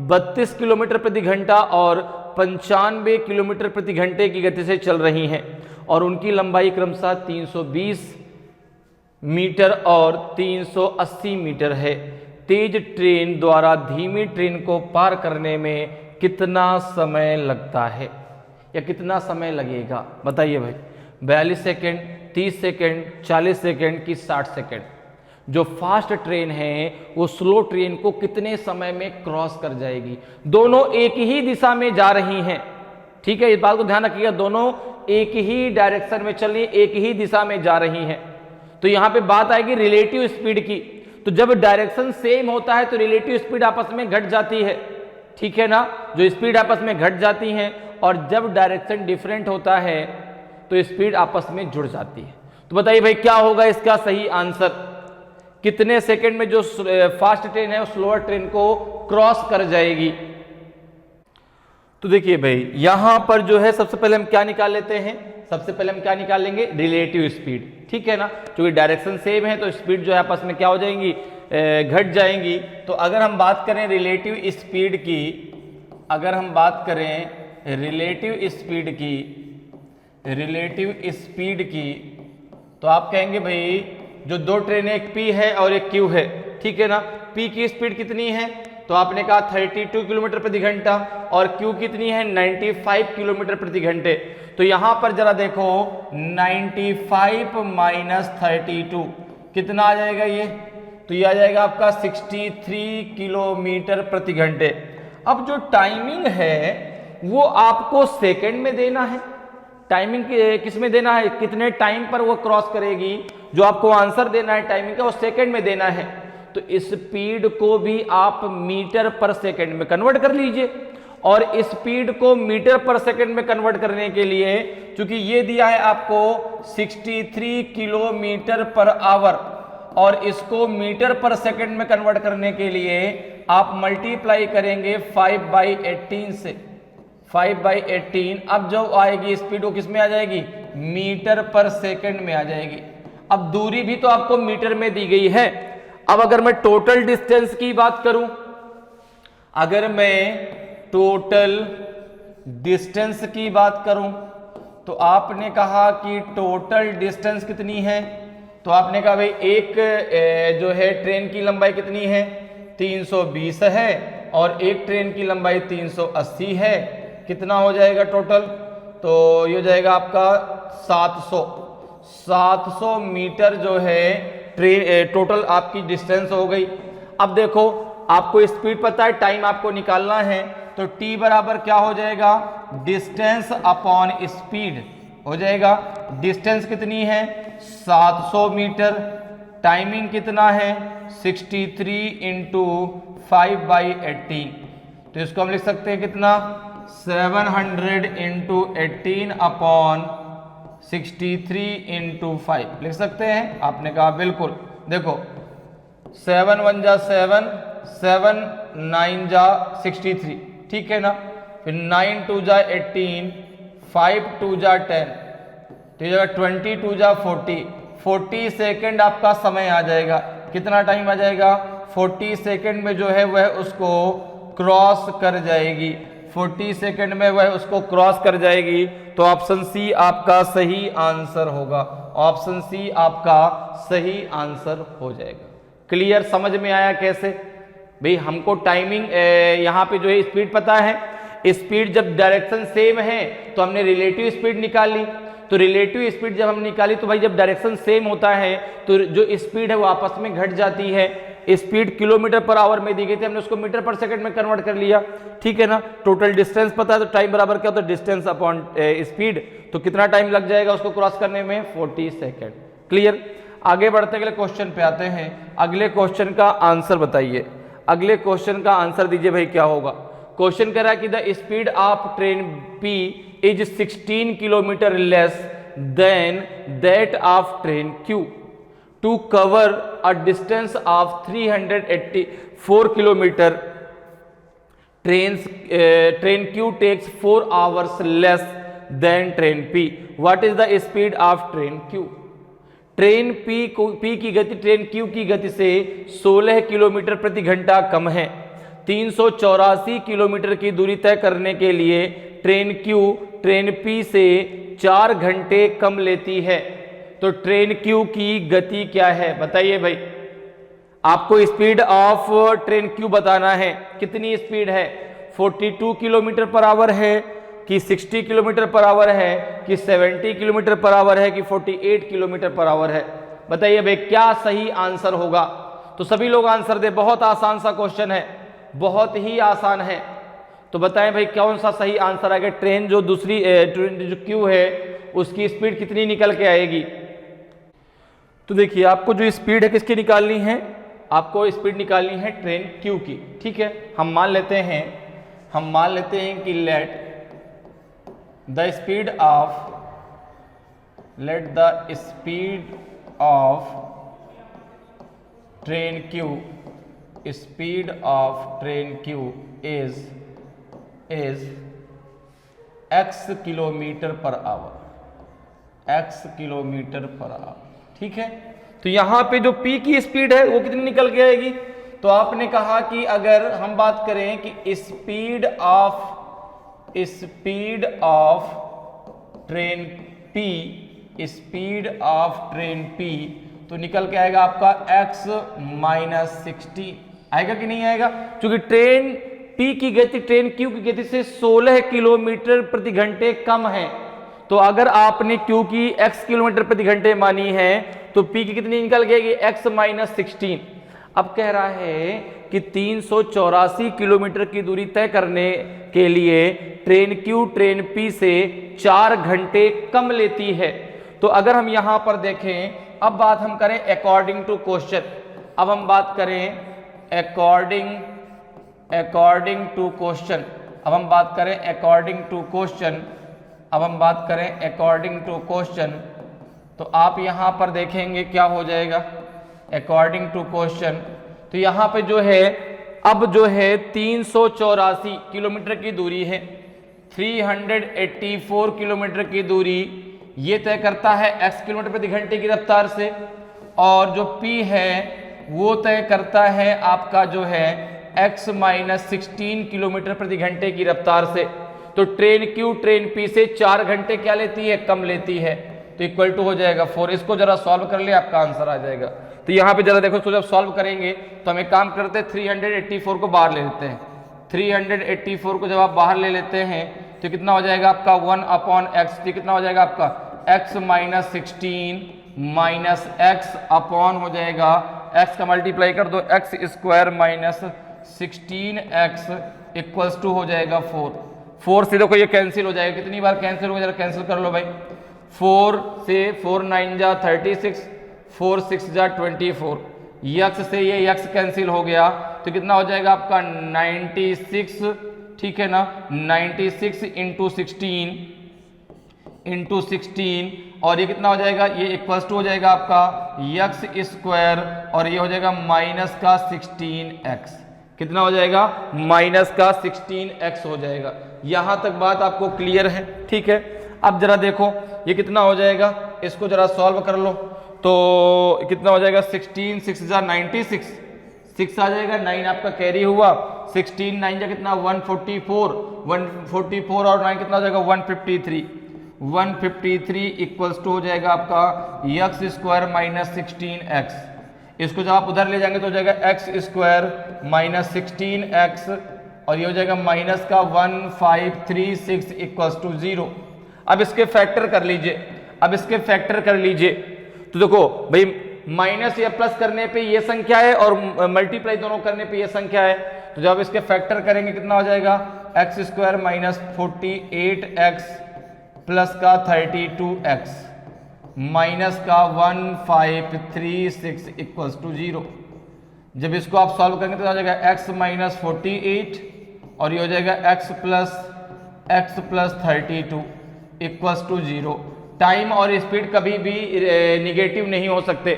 A: 32 kilometre प्रति घंटा और 95 kilometre प्रति घंटे की गति से चल रही हैं और उनकी लंबाई क्रमशः 320 मीटर और 380 मीटर है। तेज ट्रेन द्वारा धीमी ट्रेन को पार करने में कितना समय लगता है या कितना समय लगेगा? बताइए भाई। 42 सेकेंड, 30 सेकेंड, 40 सेकेंड की 60 सेकेंड। जो फास्ट ट्रेन है वो स्लो ट्रेन को कितने समय में क्रॉस कर जाएगी? दोनों एक ही दिशा में जा रही हैं, ठीक है, इस बात को ध्यान रखिएगा। दोनों एक ही डायरेक्शन में चल रही, एक ही दिशा में जा रही हैं। तो यहां पे बात आएगी रिलेटिव स्पीड की। तो जब डायरेक्शन सेम होता है तो रिलेटिव स्पीड आपस में घट जाती है, ठीक है ना। जो स्पीड आपस में घट जाती हैं और जब डायरेक्शन डिफरेंट होता है तो स्पीड आपस में जुड़ जाती है। तो बताइए भाई क्या होगा इसका सही आंसर? कितने सेकंड में जो फास्ट ट्रेन है वो स्लोअर ट्रेन को क्रॉस कर जाएगी? तो देखिए भाई यहां पर जो है सबसे पहले हम क्या निकाल लेते हैं? सबसे पहले हम क्या निकाल लेंगे? रिलेटिव स्पीड, ठीक है ना। क्योंकि डायरेक्शन सेम है तो स्पीड जो है आपस में क्या हो जाएंगी? घट जाएंगी। तो अगर हम बात करें रिलेटिव स्पीड की, अगर हम बात करें रिलेटिव स्पीड की, रिलेटिव स्पीड की, तो आप कहेंगे भाई जो दो ट्रेनें, एक P है और एक Q है, ठीक है ना। P की स्पीड कितनी है? तो आपने कहा 32 किलोमीटर प्रति घंटा, और Q कितनी है 95 किलोमीटर प्रति घंटे। तो यहां पर जरा देखो 95 माइनस 32 कितना आ जाएगा ये, तो ये आ जाएगा आपका 63 किलोमीटर प्रति घंटे। अब जो टाइमिंग है वो आपको सेकंड में देना है, टाइमिंग किस में देना है, कितने टाइम पर वो क्रॉस करेगी, जो आपको आंसर देना है टाइमिंग का वो सेकंड में देना है। तो स्पीड को भी आप मीटर पर सेकंड में कन्वर्ट कर लीजिए, और स्पीड को मीटर पर सेकंड में कन्वर्ट करने के लिए चूंकि ये दिया है आपको 63 किलोमीटर पर आवर, और इसको मीटर पर सेकंड में कन्वर्ट करने के लिए आप मल्टीप्लाई करेंगे 5/18 से, 5/18। अब जो आएगी स्पीड वो किस में आ जाएगी, मीटर पर सेकंड में आ जाएगी। अब दूरी भी तो आपको मीटर में दी गई है। अब अगर मैं टोटल डिस्टेंस की बात करूं, अगर मैं टोटल डिस्टेंस की बात करूं, तो आपने कहा कि टोटल डिस्टेंस कितनी है, तो आपने कहा भाई एक जो है ट्रेन की लंबाई कितनी है 320 है, और एक ट्रेन की लंबाई 380 है। कितना हो जाएगा टोटल, तो ये हो जाएगा आपका 700 मीटर जो है ट्रेन टोटल आपकी डिस्टेंस हो गई। अब देखो आपको स्पीड पता है, टाइम आपको निकालना है, तो t बराबर क्या हो जाएगा, डिस्टेंस अपॉन स्पीड हो जाएगा। डिस्टेंस कितनी है 700 मीटर, टाइमिंग कितना है 63 इंटू 5/18, तो इसको हम लिख सकते हैं कितना 700 इंटू 18 अपॉन 63 इंटू 5 लिख सकते हैं। आपने कहा बिल्कुल, देखो 7 1 जा 7, 7 9 जा 63, ठीक है ना, फिर 9 2 जा 18, 5 2 जा 10, तो ये 22 जा 40 सेकेंड आपका समय आ जाएगा। कितना टाइम आ जाएगा, 40 सेकेंड में जो है वह उसको क्रॉस कर जाएगी, 40 सेकेंड में वह उसको क्रॉस कर जाएगी। तो ऑप्शन सी आपका सही आंसर होगा, ऑप्शन सी आपका सही आंसर हो जाएगा। क्लियर, समझ में आया कैसे भाई, हमको टाइमिंग यहाँ पे जो है स्पीड पता है, स्पीड जब डायरेक्शन सेम है तो हमने रिलेटिव स्पीड निकाल ली, तो रिलेटिव स्पीड जब हम निकाली तो भाई जब डायरेक्शन सेम होता है तो जो स्पीड है वो आपस में घट जाती है। स्पीड किलोमीटर पर आवर में दी गई थी, हमने उसको मीटर पर सेकंड में कन्वर्ट कर लिया, ठीक है ना। टोटल डिस्टेंस पता है तो टाइम बराबर क्या होता है, डिस्टेंस अपॉन स्पीड, तो कितना टाइम लग जाएगा उसको क्रॉस करने में 40 सेकेंड। क्लियर, आगे बढ़ते अगले क्वेश्चन पे आते हैं। अगले क्वेश्चन का आंसर बताइए, अगले क्वेश्चन का आंसर दीजिए भाई क्या होगा। क्वेश्चन कह रहा है कि the speed of train P is 16 kilometre less than that of train Q to cover a distance of 384 kilometre. Train Q takes 4 hours less than train P। What is the speed of train Q। Train P की गति train Q की गति से 16 kilometre प्रति घंटा कम है। 384 kilometre की दूरी तय करने के लिए ट्रेन Q ट्रेन P से 4 घंटे कम लेती है। तो ट्रेन Q की गति क्या है बताइए भाई, आपको स्पीड ऑफ ट्रेन Q बताना है। कितनी स्पीड है, 42 किलोमीटर पर आवर है कि 60 किलोमीटर पर आवर है कि 70 किलोमीटर पर आवर है कि 48 किलोमीटर पर आवर है। बताइए भाई क्या सही आंसर होगा। तो सभी लोग आंसर दे, बहुत आसान सा क्वेश्चन है, बहुत ही आसान है। तो बताएं भाई कौन सा सही आंसर आएगा। ट्रेन जो दूसरी ट्रेन जो Q है उसकी स्पीड कितनी निकल के आएगी। तो देखिए आपको जो स्पीड है किसकी निकालनी है, आपको स्पीड निकालनी है ट्रेन Q की, ठीक है। हम मान लेते हैं कि let the speed of train Q is x kilometre per our, ठीक है। तो यहां पे जो P की स्पीड है वो कितनी निकल के आएगी। तो आपने कहा कि अगर हम बात करें कि स्पीड ऑफ ट्रेन P तो निकल के आएगा आपका x - 60 आएगा कि नहीं आएगा? क्योंकि ट्रेन P की गति ट्रेन Q की गति से 16 किलोमीटर प्रति घंटे कम है। तो अगर आपने Q की x किलोमीटर प्रति घंटे मानी है तो P की कितनी निकल गई? x minus 16। अब कह रहा है कि 384 किलोमीटर की दूरी तय करने के लिए ट्रेन Q ट्रेन P से 4 घंटे कम लेती है। तो अगर हम यहां पर देखें, अब बात हम करें अकॉर्डिंग टू क्वेश्चन। अब हम बात करें अकॉर्डिंग टू क्वेश्चन। अब हम बात करें अकॉर्डिंग टू क्वेश्चन। अब हम बात करें अकॉर्डिंग टू क्वेश्चन, तो आप यहां पर देखेंगे क्या हो जाएगा अकॉर्डिंग टू क्वेश्चन। तो यहां पे जो है, अब जो है 384 किलोमीटर की दूरी है, 384 किलोमीटर की दूरी ये तय करता है x किलोमीटर प्रति घंटे की रफ्तार से, और जो P है वो तय करता है आपका जो है x माइनस 16 किलोमीटर प्रति घंटे की रफ्तार से। तो ट्रेन Q ट्रेन P से 4 घंटे क्या लेती है? कम लेती है। तो इक्वल टू हो जाएगा 4। इसको जरा सॉल्व कर ले, आपका आंसर आ जाएगा। तो यहाँ पे जरा देखो, इसको जब सॉल्व करेंगे तो हम एक काम करते हैं, 384 को बाहर ले लेते हैं। 384 को जब आप बाहर ले लेते हैं तो कितना हो जाएगा आपका 1/x। तो कितना हो जाएगा आपका x minus 16 minus x upon हो जाएगा x का मल्टीप्लाई कर दो, x square minus 16x equals to हो जाएगा 4। 4 से देखो ये कैंसिल हो जाएगा। कितनी बार कैंसिल हो जाएगा? कैंसिल कर लो भाई। 4 से 4 9 जा 36, 4 6 जा 24, यक्स से ये यक्स कैंसिल हो गया। तो कितना हो जाएगा आपका 96, ठीक है ना, 96 इंटू 16 और ये कितना हो जाएगा? ये इक्वल्स टू हो जाएगा आपका यक्स स्क्वायर और ये हो जाएगा माइनस का 16x। कितना हो जाएगा? माइनस का 16x हो जाएगा। यहां तक बात आपको क्लियर है? ठीक है। अब जरा देखो ये कितना हो जाएगा, इसको जरा सॉल्व कर लो। तो कितना हो जाएगा? 16 6 जा 96, 6 आ जाएगा, 9 आपका कैरी हुआ, 16 9 जा कितना 144, 144 और 9 कितना हो जाएगा 153, 153 इक्वल्स टू हो जाएगा आपका यक्स स्क्वायर माइनस 16x। इसको जब आप उधर ले जाएंगे तो हो जाएगा एक्स स्क्वायर माइनस 16x और ये हो जाएगा माइनस का 1536 इक्वल्स टू 0। अब इसके फैक्टर कर लीजिए, अब इसके फैक्टर कर लीजिए। तो देखो भाई, माइनस या प्लस करने पे ये संख्या है और मल्टीप्लाई दोनों करने पे ये संख्या है। तो जब इसके फैक्टर करेंगे कितना हो जाएगा? X square minus 48x plus का 32x माइनस का 1536 इक्वल्स टू 0। जब इसको आप सॉल्व करेंगे तो हो जाएगा x माइनस 48 और ये हो जाएगा x plus 32 equals to 0। Time और स्पीड कभी भी निगेटिव नहीं हो सकते,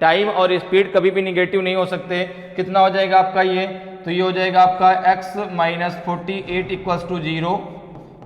A: टाइम और स्पीड कभी भी निगेटिव नहीं हो सकते। कितना हो जाएगा आपका ये? तो ये हो जाएगा आपका x माइनस 48 इक्वल्स टू 0।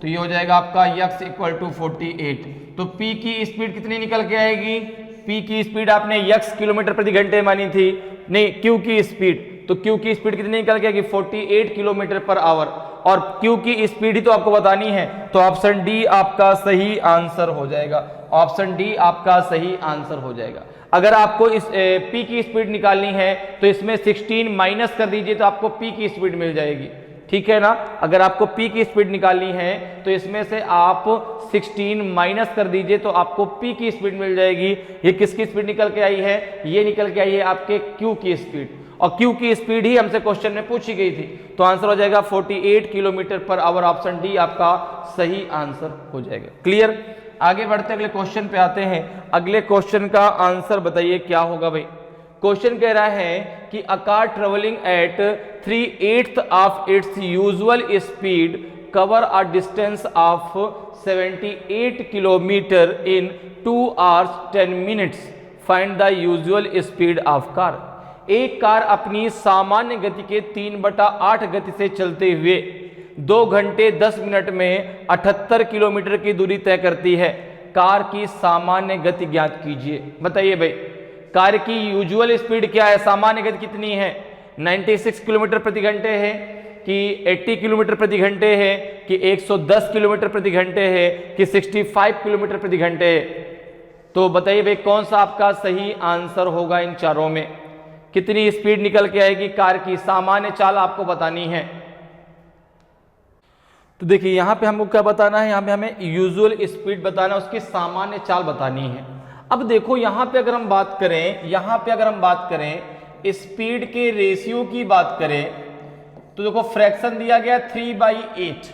A: तो ये हो जाएगा आपका x इक्वल टू 48। तो p की स्पीड कितनी निकल के आएगी? p की स्पीड आपने x किलोमीटर प्रति घंटे मानी थी, नहीं q की स्पीड। तो q की स्पीड कितनी निकल के आएगी? 48 किलोमीटर पर आवर। और q की स्पीड ही तो आपको बतानी है, तो ऑप्शन डी आपका सही आंसर हो जाएगा। ऑप्शन डी आपका सही आंसर हो जाएगा। अगर आपको इस p की स्पीड निकालनी है तो इसमें 16 माइनस कर दीजिए तो आपको p की स्पीड मिल जाएगी, ठीक है ना। अगर आपको p की स्पीड निकालनी है तो इसमें से आप 16 माइनस कर दीजिए तो आपको p की स्पीड मिल जाएगी। ये किसकी स्पीड निकल के आई है? ये निकल के आई है आपके q की स्पीड, और q की स्पीड ही हमसे क्वेश्चन में पूछी गई थी। तो आंसर हो जाएगा 48 kilometre per our. Option D आपका सही आंसर हो जाएगा। क्लियर? आगे बढ़ते अगले क्वेश्चन पे आते हैं। अगले क्वेश्चन का आंसर बताइए क्या होगा भाई। क्वेश्चन कह रहा है कि a car travelling at 3/8 of its usual speed cover a distance of 78 kilometre in 2 hours 10 minutes। Find the usual speed of car. एक कार अपनी सामान्य गति के 3/8 गति से चलते हुए 2 घंटे 10 मिनट में 78 किलोमीटर की दूरी तय करती है। कार की सामान्य गति ज्ञात कीजिए। बताइए भाई, कार की यूजुअल स्पीड क्या है? सामान्य गति कितनी है? 96 किलोमीटर प्रति घंटे है कि 80 किलोमीटर प्रति घंटे है कि 110 किलोमीटर प्रति घंटे है कि 65 किलोमीटर प्रति घंटे है? तो बताइए भाई कौन सा आपका सही आंसर होगा इन चारों में? कितनी स्पीड निकल के आएगी कार की, सामान्य चाल आपको बतानी है। तो देखिए यहां पे हमको क्या बताना है, यहां पे हमें यूजुअल स्पीड बताना है, उसकी सामान्य चाल बतानी है। अब देखो यहां पे अगर हम बात करें, यहां पे अगर हम बात करें स्पीड के रेशियो की बात करें, तो देखो फ्रैक्शन दिया गया 3/8,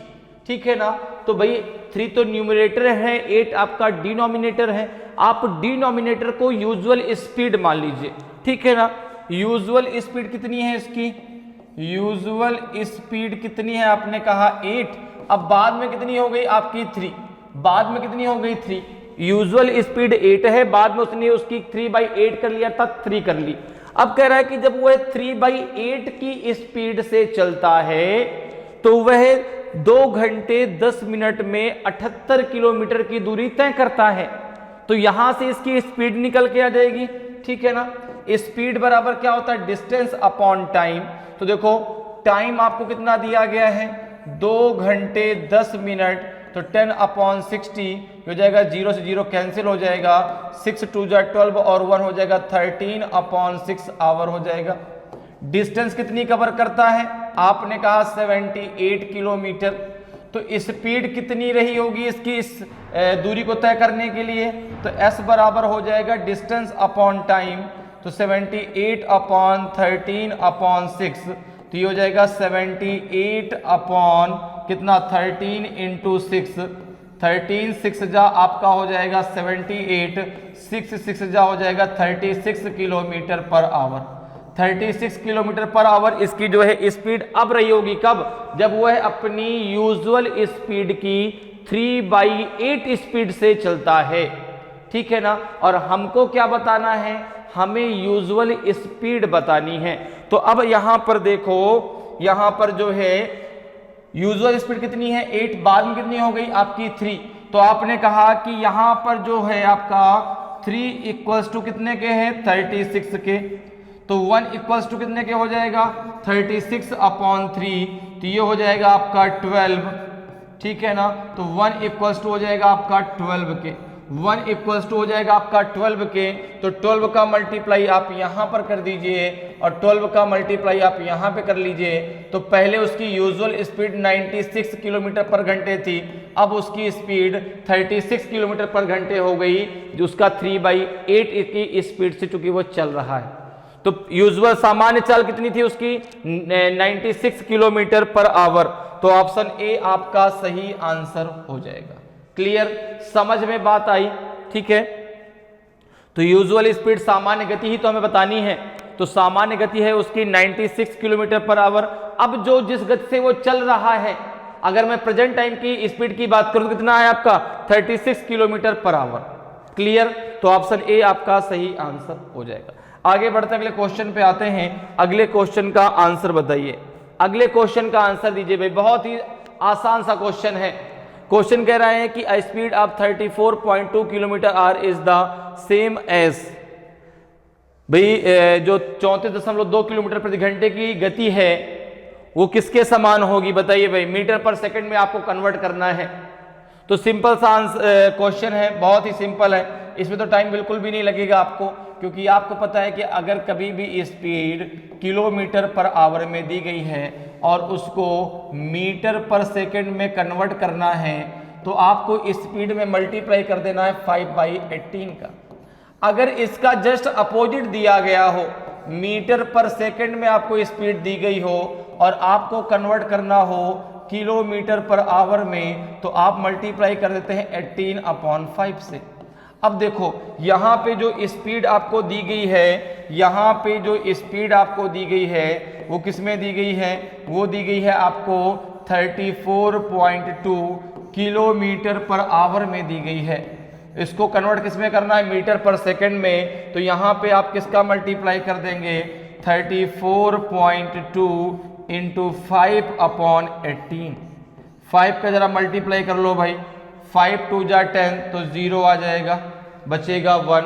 A: ठीक है ना। तो भाई 3 तो न्यूमरेटर है, 8 आपका डिनोमिनेटर है। आप डिनोमिनेटर को यूजुअल स्पीड मान लीजिए, ठीक है ना। यूजुअल स्पीड कितनी है इसकी, यूजुअल स्पीड कितनी है, आपने कहा 8। अब बाद में कितनी हो गई आपकी 3, बाद में कितनी हो गई 3। यूजुअल स्पीड 8 है, बाद में उसने उसकी 3/8 कर लिया था, 3 कर ली। अब कह रहा है कि जब वह 3/8 की स्पीड से चलता है तो वह 2 घंटे 10 मिनट में 78 किलोमीटर की दूरी तय करता है। तो यहां से इसकी स्पीड निकल के आ जाएगी, ठीक है ना। स्पीड बराबर क्या होता है, डिस्टेंस अपॉन टाइम। तो देखो टाइम आपको कितना दिया गया है, 2 घंटे 10 मिनट, तो 10/60 हो जाएगा, 0 से 0 कैंसिल हो जाएगा, 6 2 12 और 1 हो जाएगा 13/6 आवर हो जाएगा। डिस्टेंस कितनी कवर करता है, आपने कहा 78 किलोमीटर। तो स्पीड कितनी रही होगी इसकी इस दूरी को तय करने के लिए, तो S बराबर हो जाएगा डिस्टेंस अपॉन टाइम। तो 78/13/6, तो ये हो जाएगा 78 अपॉन कितना 13 × 6, 13 6 जा आपका हो जाएगा 78, 6 6 जा हो जाएगा 36 kilometre per our. 36 kilometre per our इसकी जो है स्पीड अब रही होगी कब, जब वह अपनी यूजुअल स्पीड की 3/8 स्पीड से चलता है, ठीक है ना। और हमको क्या बताना है, हमें यूजुअल स्पीड बतानी है। तो अब यहां पर देखो, यहां पर जो है यूजुअल स्पीड कितनी है 8, बाद में कितनी हो गई आपकी 3। तो आपने कहा कि यहां पर जो है आपका 3 इक्वल्स टू कितने के है 36 के, तो 1 इक्वल्स टू कितने के हो जाएगा 36/3, तो ये हो जाएगा आपका 12, ठीक है ना। तो 1 इक्वल्स टू हो जाएगा आपका 12 के, 1 इक्वल्स टू हो जाएगा आपका 12 के। तो 12 का मल्टीप्लाई आप यहां पर कर दीजिए और 12 का मल्टीप्लाई आप यहां पे कर लीजिए। तो पहले उसकी यूजुअल स्पीड 96 किलोमीटर पर घंटे थी, अब उसकी स्पीड 36 किलोमीटर पर घंटे हो गई, जो उसका 3/8 की स्पीड से चूंकि वो चल रहा है। तो यूजुअल सामान्य चाल कितनी थी उसकी 96 किलोमीटर पर आवर। तो ऑप्शन ए आपका सही आंसर हो जाएगा। क्लियर, समझ में बात आई, ठीक है। तो यूजुअल स्पीड सामान्य गति ही तो हमें बतानी है, तो सामान्य गति है उसकी 96 किलोमीटर पर आवर। अब जो जिस गति से वो चल रहा है, अगर मैं प्रेजेंट टाइम की स्पीड की बात करूं तो कितना है आपका 36 किलोमीटर पर आवर। क्लियर, तो ऑप्शन ए आपका सही आंसर हो जाएगा। आगे बढ़ते अगले क्वेश्चन पे आते हैं। अगले क्वेश्चन का आंसर बताइए, अगले क्वेश्चन का आंसर दीजिए भाई, बहुत ही आसान सा क्वेश्चन है। क्वेश्चन कह रहे हैं कि a speed of 34.2 kilometre are is the same as, भाई जो 34.2 किलोमीटर प्रति घंटे की गति है वो किसके समान होगी बताइए भाई। मीटर पर सेकंड में आपको कन्वर्ट करना है। तो सिंपल सा क्वेश्चन है, बहुत ही सिंपल है, इसमें तो टाइम बिल्कुल भी नहीं लगेगा आपको, क्योंकि आपको पता है कि अगर कभी भी स्पीड किलोमीटर पर आवर में दी गई है और उसको मीटर पर सेकंड में कन्वर्ट करना है, तो आपको स्पीड में मल्टीप्लाई कर देना है 5/18 का। अगर इसका जस्ट अपोजिट दिया गया हो, मीटर पर सेकंड में आपको स्पीड दी गई हो और आपको कन्वर्ट करना हो किलोमीटर पर आवर में, तो आप मल्टीप्लाई कर देते हैं 18/5 से। अब देखो यहाँ पे जो स्पीड आपको दी गई है, यहाँ पे जो स्पीड आपको दी गई है वो किस में दी गई है, वो दी गई है आपको 34.2 किलोमीटर पर आवर में दी गई है। इसको कन्वर्ट किस में करना है, मीटर पर सेकंड में। तो यहाँ पे आप किसका मल्टीप्लाई कर देंगे 34.2 × 5/18। 5 का जरा मल्टीप्लाई कर लो भाई, 5 2 जा 10 तो 0 आ जाएगा, बचेगा 1,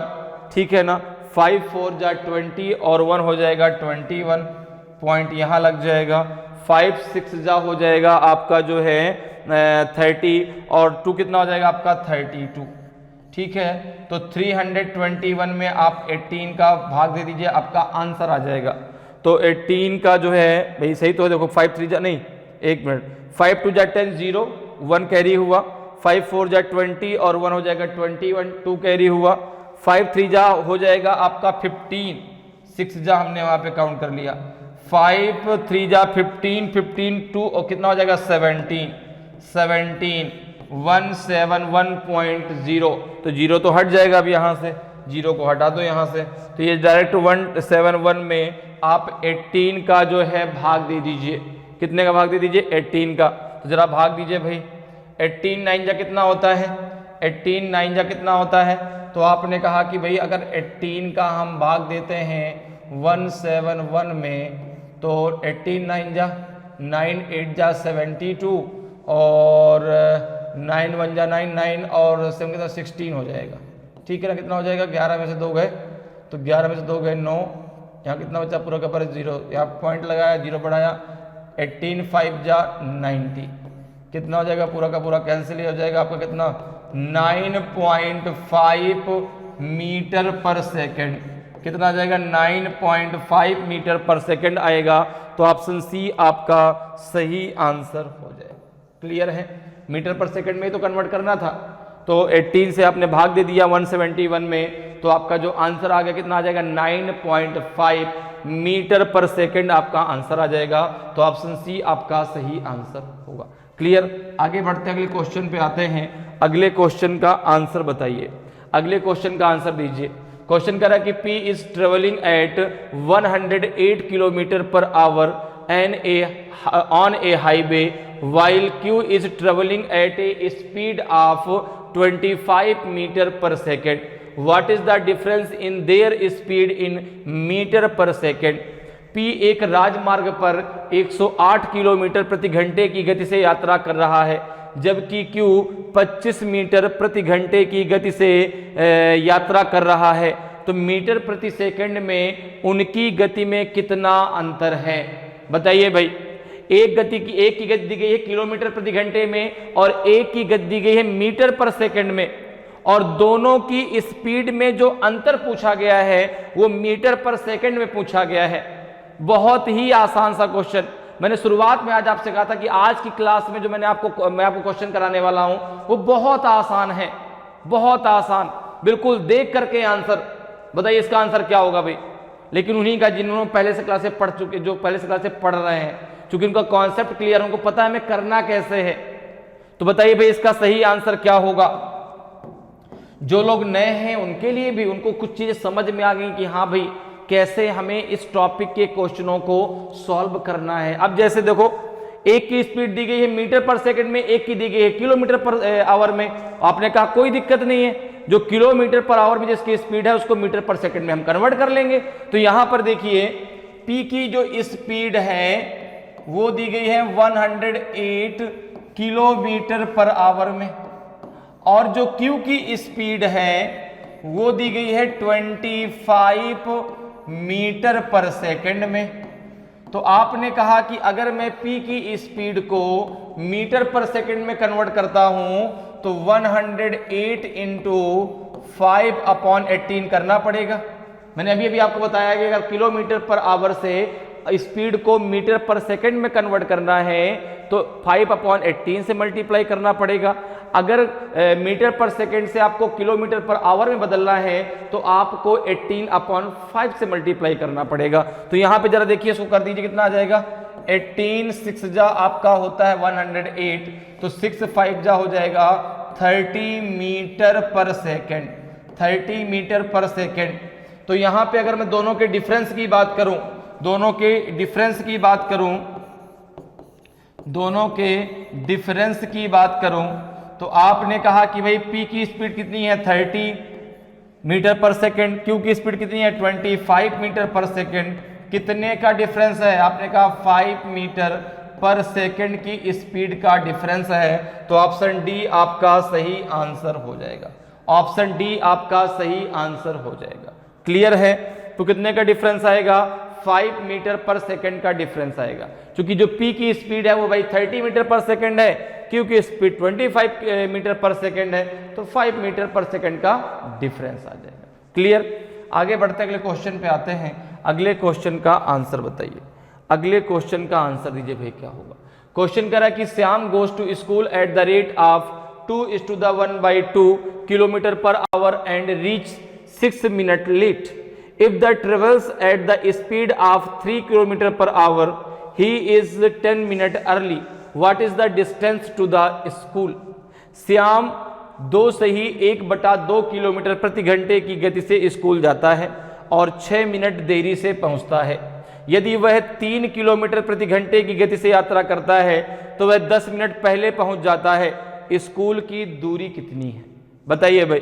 A: ठीक है ना। 5 4 जा 20 और 1 हो जाएगा 21 पॉइंट यहाँ लग जाएगा। 5 6 जा हो जाएगा आपका जो है 30 और 2 कितना हो जाएगा आपका 32। ठीक है, तो 321 में आप 18 का भाग दे दीजिए, आपका आंसर आ जाएगा। तो 18 का जो है भाई सही तो है, देखो 5 3 जा नहीं, एक मिनट, 5 2 जा 10 0 1 कैरी हुआ, 5 4 जा 20 और 1 हो जाएगा 21 2 कैरी हुआ, 5 3 जा हो जाएगा आपका 15, 6 जा हमने वहां पे काउंट कर लिया, 5 3 जा 15 15 2 और कितना हो जाएगा 17 17 171.0, तो जीरो तो हट जाएगा अब यहाँ से, जीरो को हटा दो यहाँ से, तो ये डायरेक्ट 171 में आप 18 का जो है भाग दे दीजिए। कितने का भाग दे दीजिए? 18 का। तो जरा भाग दीजिए भाई, 18 9 जा कितना होता है? 18 9 जा कितना होता है? तो आपने कहा कि भाई अगर 18 का हम भाग देते हैं 171 में, तो 18 9 जा 9 8 जा 72 और 9 1 जा 9 9 और 7 के साथ 16 हो जाएगा। ठीक है ना, कितना हो जाएगा? 11 में से 2 गए, तो 11 में से 2 गए 9, यहाँ कितना बचा? पूरा का पूरा 0, यहाँ पॉइंट लगाया, 0 बढ़ाया, 18 5 जा 90, कितना हो जाएगा? पूरा का पूरा कैंसिल ही हो जाएगा आपका, कितना? 9.5 मीटर पर सेकेंड। कितना आ जाएगा? 9.5 मीटर पर सेकेंड आएगा। तो ऑप्शन सी आपका सही आंसर हो जाएगा। क्लियर है? मीटर पर सेकेंड में तो कन्वर्ट करना था, तो 18 से आपने भाग दे दिया 171 में, तो आपका जो आंसर आ गया कितना आ जाएगा? 9.5 मीटर पर सेकेंड आपका आंसर आ जाएगा। तो ऑप्शन सी आपका सही आंसर होगा। क्लियर? आगे बढ़ते हैं, अगले क्वेश्चन पे आते हैं। अगले क्वेश्चन का आंसर बताइए, अगले क्वेश्चन का आंसर दीजिए। क्वेश्चन कह रहा है कि P is travelling at 108 kilometre per hour on A highway while Q is traveling at a speed of 25 meter per second. What is the difference in their speed in meter per second? P एक राजमार्ग पर 108 kilometre प्रति घंटे की गति से यात्रा कर रहा है, जबकि Q 25 मीटर प्रति घंटे की गति से यात्रा कर रहा है। तो मीटर प्रति सेकंड में उनकी गति में कितना अंतर है? बताइए भाई। एक की गति दी गई है किलोमीटर प्रति घंटे में और एक की गति दी गई है मीटर पर सेकंड में, और दोनों की स्पीड में जो अंतर पूछा गया है वो मीटर पर सेकंड में पूछा गया है। बहुत ही आसान सा क्वेश्चन। मैंने शुरुआत में आज आपसे कहा था कि आज की क्लास में जो मैं आपको क्वेश्चन कराने वाला हूं वो बहुत आसान है, बहुत आसान, बिल्कुल देख करके आंसर बताइए इसका आंसर क्या होगा भाई। लेकिन उन्हीं का जिन्होंने पहले से क्लासे पढ़ चुके, जो पहले से क्लासे पढ़ रहे हैं, चूंकि उनका कॉन्सेप्ट क्लियर, उनको पता है हमें करना कैसे है। तो बताइए भाई इसका सही आंसर क्या होगा। जो लोग नए हैं उनके लिए भी, उनको कुछ चीजें समझ में आ गई कि हाँ भाई कैसे हमें इस टॉपिक के क्वेश्चनों को सॉल्व करना है। अब जैसे देखो, एक की स्पीड दी गई है मीटर पर सेकंड में, एक की दी गई है किलोमीटर पर आवर में। आपने कहा कोई दिक्कत नहीं है, जो किलोमीटर पर आवर में जिसकी स्पीड है उसको मीटर पर सेकंड में हम कन्वर्ट कर लेंगे। तो यहां पर देखिए पी की जो स्पीड है वो दी गई है 108 किलोमीटर पर आवर में, और जो क्यू की स्पीड है वो दी गई है 25 मीटर पर सेकंड में। तो आपने कहा कि अगर मैं P की स्पीड को मीटर पर सेकंड में कन्वर्ट करता हूं तो 108 इंटू 5/18 करना पड़ेगा। मैंने अभी आपको बताया कि अगर किलोमीटर पर आवर से स्पीड को मीटर पर सेकंड में कन्वर्ट करना है तो 5/18 से मल्टीप्लाई करना पड़ेगा। अगर मीटर पर सेकंड से आपको किलोमीटर पर आवर में बदलना है तो आपको 18/5 से मल्टीप्लाई करना पड़ेगा। तो यहां पे जरा देखिए, इसको कर दीजिए, कितना आ जाएगा? 18 6 जा आपका होता है 108, तो 6 5 जा हो जाएगा 30 मीटर पर सेकंड, 30 मीटर पर सेकंड। तो यहां पे अगर मैं दोनों के डिफरेंस की बात करूं, दोनों के डिफरेंस की बात करूं, दोनों के डिफरेंस की बात करूं, तो आपने कहा कि भाई P की स्पीड कितनी है? 30 मीटर पर सेकंड, Q की स्पीड कितनी है? 25 मीटर पर सेकंड। कितने का डिफरेंस है? आपने कहा 5 मीटर पर सेकंड की स्पीड का डिफरेंस है। तो ऑप्शन डी आपका सही आंसर हो जाएगा, ऑप्शन डी आपका सही आंसर हो जाएगा। क्लियर है? तो कितने का डिफरेंस आएगा? 5 मीटर पर सेकंड का डिफरेंस आएगा। क्योंकि जो p की स्पीड है वो भाई 30 मीटर पर सेकंड है, क्योंकि स्पीड 25 मीटर पर सेकंड है, तो 5 मीटर पर सेकंड का डिफरेंस आ जाएगा। क्लियर? आगे बढ़ते अगले क्वेश्चन पे आते हैं। अगले क्वेश्चन का आंसर बताइए। अगले क्वेश्चन का आंसर दीजिए भाई, क्या होगा। क्वेश्चन कह रहा है कि Shyam goes to school at the rate of 2:1/2 kilometre per hour and reach 6 minute late. If the travels at the speed of 3 km per hour, he is 10 minutes early. What is the distance to the school? Shyam 2 kilometre प्रति घंटे की गति से school जाता है और 6 minute देरी से पहुंचता है। यदि वह 3 किलोमीटर प्रति घंटे की गति से यात्रा करता है तो वह 10 मिनट पहले पहुंच जाता है। स्कूल की दूरी कितनी है? बताइए भाई,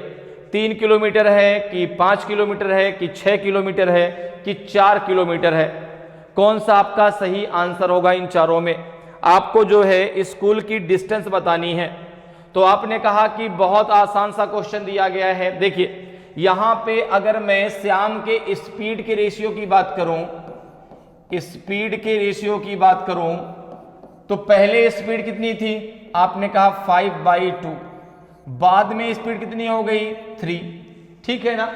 A: 3 किलोमीटर है कि 5 किलोमीटर है कि 6 किलोमीटर है कि 4 किलोमीटर है? कौन सा आपका सही आंसर होगा इन चारों में? आपको जो है स्कूल की डिस्टेंस बतानी है। तो आपने कहा कि बहुत आसान सा क्वेश्चन दिया गया है। देखिए यहां पे अगर मैं श्याम के स्पीड के रेशियो की बात करूं, स्पीड के रेशियो की बात करूं, तो पहले स्पीड कितनी थी? आपने कहा 5/2। बाद में स्पीड कितनी हो गई? 3। ठीक है ना?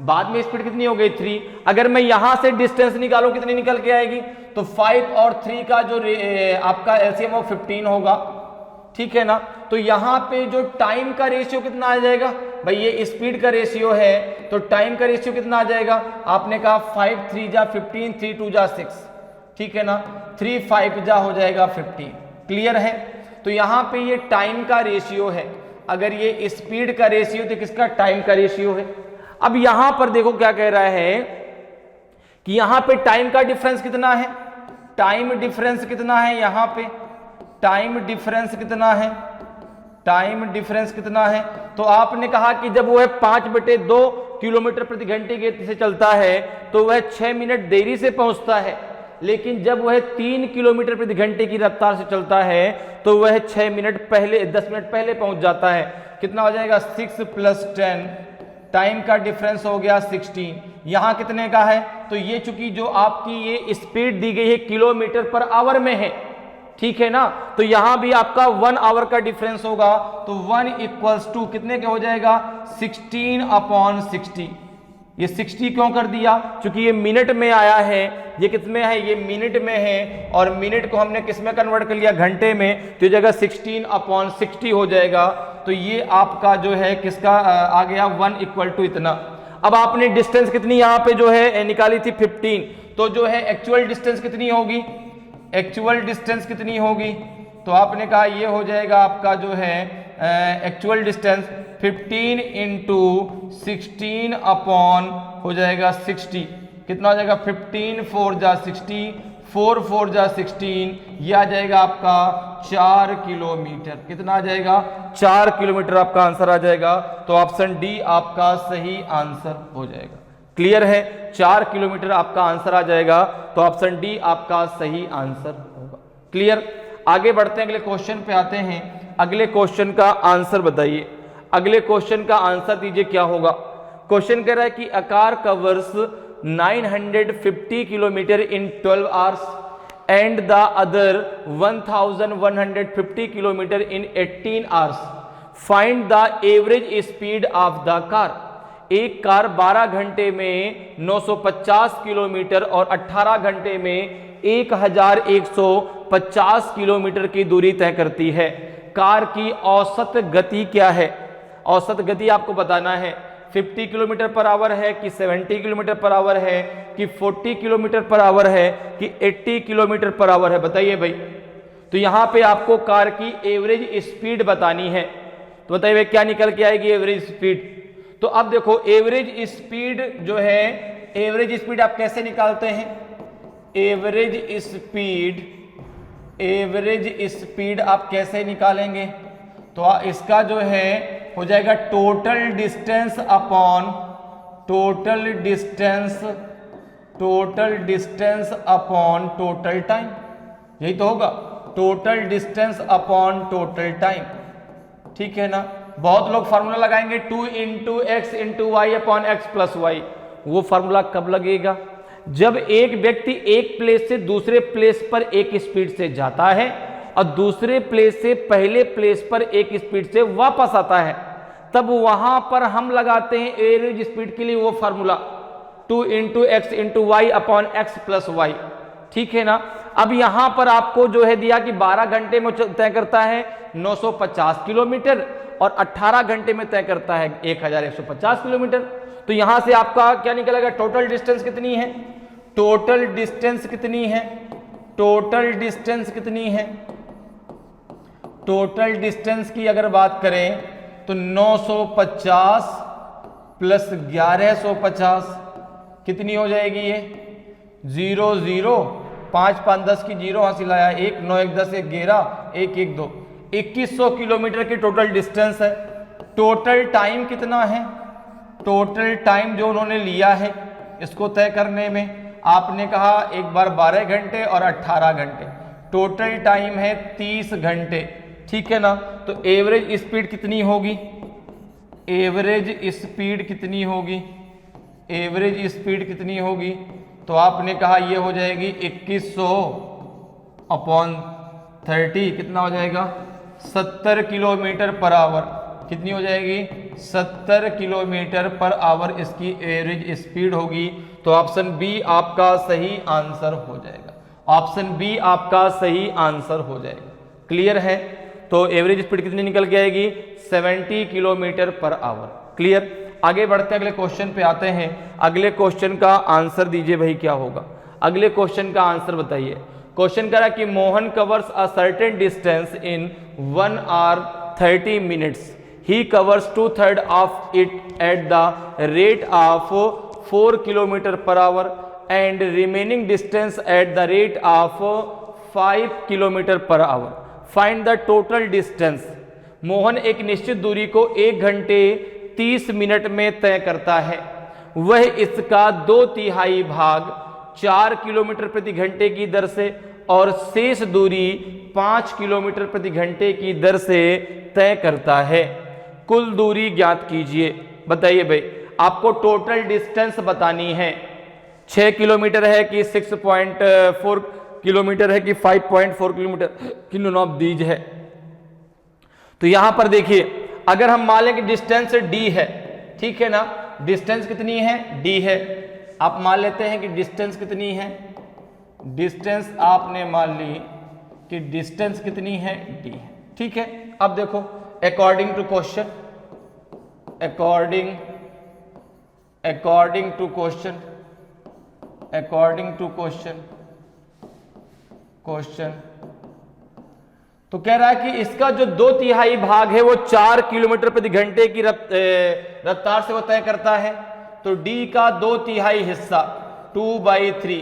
A: बाद में स्पीड कितनी हो गई? 3। अगर मैं यहां से डिस्टेंस निकालूं कितनी निकल के आएगी? तो 5 और 3 का जो आपका एलसीएम ऑफ 15 होगा। ठीक है ना? तो यहां पे जो टाइम का रेशियो कितना आ जाएगा? भाई ये स्पीड का रेशियो है तो टाइम का रेशियो कितना आ जाएगा? आपने कहा 5 3 जा 15, 3 2 जा 6। ठीक है ना? 3 5 जा हो जाएगा 15। क्लियर है? तो यहां पे ये टाइम का रेशियो है। अगर ये स्पीड का रेशियो तो किसका? टाइम का रेशियो है। अब यहां पर देखो क्या कह रहा है कि यहां पे टाइम का डिफरेंस कितना है? टाइम डिफरेंस कितना है यहां पे? टाइम डिफरेंस कितना है? टाइम डिफरेंस कितना है? तो आपने कहा कि जब वह 5/2 किलोमीटर प्रति घंटे की गति से चलता है तो वह 6 मिनट देरी से पहुंचता है, लेकिन जब वह 3 किलोमीटर प्रति घंटे की रफ्तार से चलता है तो वह 10 मिनट पहले पहुंच जाता है। कितना हो जाएगा? 6 + 10। टाइम का डिफरेंस हो गया 16। यहां कितने का है? तो ये चूंकि जो आपकी ये स्पीड दी गई है किलोमीटर पर आवर में है, ठीक है ना? तो यहां भी आपका 1 आवर का डिफरेंस होगा। तो 1 = कितने के हो जाएगा? 16/60। ये 60 क्यों कर दिया? क्योंकि ये मिनट में आया है। ये कितने है? ये मिनट में है, और मिनट को हमने किस में कन्वर्ट कर लिया? घंटे में। तो जगह 16/60 हो जाएगा। तो ये आपका जो है किसका आ गया? 1 = इतना। अब आपने डिस्टेंस कितनी यहाँ पे जो है निकाली थी? 15। तो जो है एक्चुअल डिस्टेंस कितनी होगी? एक्चुअल डिस्टेंस कितनी होगी? तो आपने कहा ये हो जाएगा आपका जो है एक्चुअल डिस्टेंस 15 × 16 अपॉन हो जाएगा 60। कितना हो जाएगा? 15 4 जा 60, 4 4 जा 16, यह आ जाएगा आपका 4 किलोमीटर। कितना आ जाएगा? 4 किलोमीटर आपका आंसर आ जाएगा। तो ऑप्शन डी आपका सही आंसर हो जाएगा। क्लियर है? 4 किलोमीटर आपका आंसर आ जाएगा। तो ऑप्शन डी आपका सही आंसर होगा। क्लियर? आगे बढ़ते हैं, अगले क्वेश्चन पे आते हैं। अगले क्वेश्चन का आंसर बताइए। अगले क्वेश्चन का आंसर दीजिए क्या होगा। क्वेश्चन कह रहा है कि a car covers 950 kilometre in 12 hours and the other 1150 kilometre in 18 hours. Find the average speed of the car. एक कार 12 घंटे में 950 किलोमीटर और 18 घंटे में 1150 किलोमीटर की दूरी तय करती है। कार की औसत गति क्या है? औसत गति आपको बताना है। 50 किलोमीटर पर आवर है कि 70 किलोमीटर पर आवर है कि 40 किलोमीटर पर आवर है कि 80 किलोमीटर पर आवर है? बताइए भाई। तो यहां पे आपको कार की एवरेज स्पीड बतानी है। तो बताइए भाई क्या निकल के आएगी एवरेज स्पीड? तो अब देखो एवरेज स्पीड जो है, एवरेज स्पीड आप कैसे निकालते हैं? एवरेज स्पीड आप कैसे निकालेंगे? तो इसका जो है हो जाएगा total distance upon total time. यही तो होगा, total distance upon total time. ठीक है ना? बहुत लोग फार्मूला लगाएंगे 2 × x × y upon x + y। वो फार्मूला कब लगेगा? जब एक व्यक्ति एक प्लेस से दूसरे प्लेस पर एक स्पीड से जाता है और दूसरे प्लेस से पहले प्लेस पर एक स्पीड से वापस आता है, तब वहां पर हम लगाते हैं एवरेज स्पीड के लिए वो formula 2 × x × y upon x plus Y. ठीक है ना। अब यहां पर आपको जो है दिया कि 12 घंटे में तय करता है 950 किलोमीटर और 18 घंटे में तय करता है 1150 किलोमीटर। तो यहां से आपका क्या निकलेगा, टोटल डिस्टेंस कितनी है, टोटल डिस्टेंस कितनी है, टोटल डिस्टेंस कितनी है, टोटल डिस्टेंस की अगर बात करें तो 950 प्लस 1150 कितनी हो जाएगी, ये 0 0 5 5 10 की 0 हासिल आया, 1 9 1 10 1 11 1 1 2 2100 किलोमीटर की टोटल डिस्टेंस है। टोटल टाइम कितना है, टोटल टाइम जो उन्होंने लिया है इसको तय करने में, आपने कहा एक बार 12 घंटे और 18 घंटे, टोटल टाइम है 30 घंटे। ठीक है ना। तो एवरेज स्पीड कितनी होगी, एवरेज स्पीड कितनी होगी, एवरेज स्पीड कितनी होगी, तो आपने कहा ये हो जाएगी 2100 अपॉन 30, कितना हो जाएगा 70 किलोमीटर पर आवर, कितनी हो जाएगी 70 किलोमीटर पर आवर इसकी एवरेज स्पीड होगी। तो ऑप्शन बी आपका सही आंसर हो जाएगा, ऑप्शन बी आपका सही आंसर हो जाएगा। क्लियर है। तो एवरेज स्पीड कितनी निकल के आएगी 70 किलोमीटर पर आवर। क्लियर। आगे बढ़ते हैं, अगले क्वेश्चन पे आते हैं। अगले क्वेश्चन का आंसर दीजिए भाई, क्या होगा अगले क्वेश्चन का आंसर बताइए। क्वेश्चन कह रहा है कि Mohan covers a certain distance in 1 hour 30 minutes, he covers 2/3 of it at the rate of 4 kilometer per hour and remaining distance at the rate of 5 kilometer per hour. Find the total distance. Mohan एक निश्चित दूरी को 1 घंटे 30 minute में तय करता है, वह इसका 2/3 भाग 4 किलोमीटर प्रति घंटे की दर से और शेष दूरी 5 किलोमीटर प्रति घंटे की दर से तय करता है। कुल दूरी ज्ञात कीजिए। बताइए भाई, आपको टोटल डिस्टेंस बतानी है। 6 किलोमीटर है कि 6.4 किलोमीटर है कि 5.4 किलोमीटर की नॉन ऑफ दीज है। तो यहां पर देखिए, अगर हम मान लें कि डिस्टेंस डी है, ठीक है ना, डिस्टेंस कितनी है डी है, आप मान लेते हैं कि डिस्टेंस कितनी है, डिस्टेंस आपने मान ली कि डिस्टेंस कितनी है डी है। ठीक है। अब देखो according to question, according to question, according to question तो कह रहा है कि इसका जो 2/3 भाग है वो 4 किलोमीटर प्रति घंटे की रफ्तार से वो तय करता है। तो डी का 2/3 हिस्सा 2/3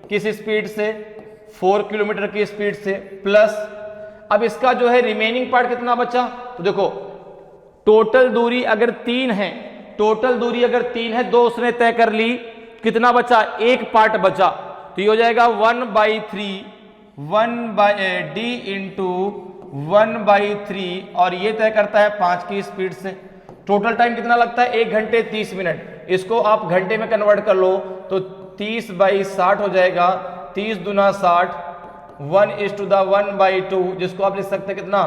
A: किस स्पीड से, 4 किलोमीटर की स्पीड से, प्लस अब इसका जो है रिमेनिंग पार्ट कितना बचा। तो देखो टोटल दूरी अगर 3 है, टोटल दूरी अगर 3 है, 2 उसने तय कर ली, कितना बचा, एक पार्ट बचा। तो ये हो जाएगा 1/3 1/d इंटू 1/3 और ये तय करता है 5 की स्पीड से। टोटल टाइम कितना लगता है 1 घंटे 30 मिनट। इसको आप घंटे में कन्वर्ट कर लो तो 30/60 हो जाएगा, 30 दूना 60, 1:1/2 जिसको आप लिख सकते हैं कितना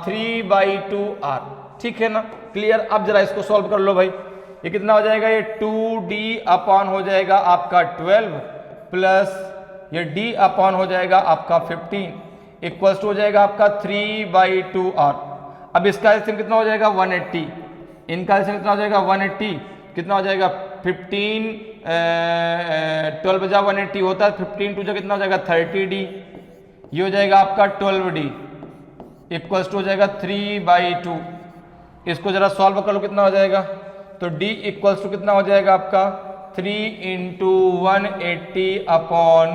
A: 3/2r। ठीक है ना। क्लियर। अब जरा इसको सॉल्व कर लो भाई, ये कितना हो जाएगा, ये 2d अपॉन हो जाएगा आपका 12 प्लस ये d अपॉन हो जाएगा आपका 15 इक्वल्स टू हो जाएगा आपका 3/2r। अब इसका एलसीएम कितना हो जाएगा 180, इनका एलसीएम कितना हो जाएगा 180, कितना हो जाएगा 15 12 बजा 180 होता है, 15 टू जो कितना हो जाएगा 30d, ये हो जाएगा आपका 12d इक्वल्स टू हो जाएगा 3/2। इसको जरा सॉल्व कर लो, कितना हो जाएगा, तो d इक्वल्स टू कितना हो जाएगा आपका 3 × 180 अपॉन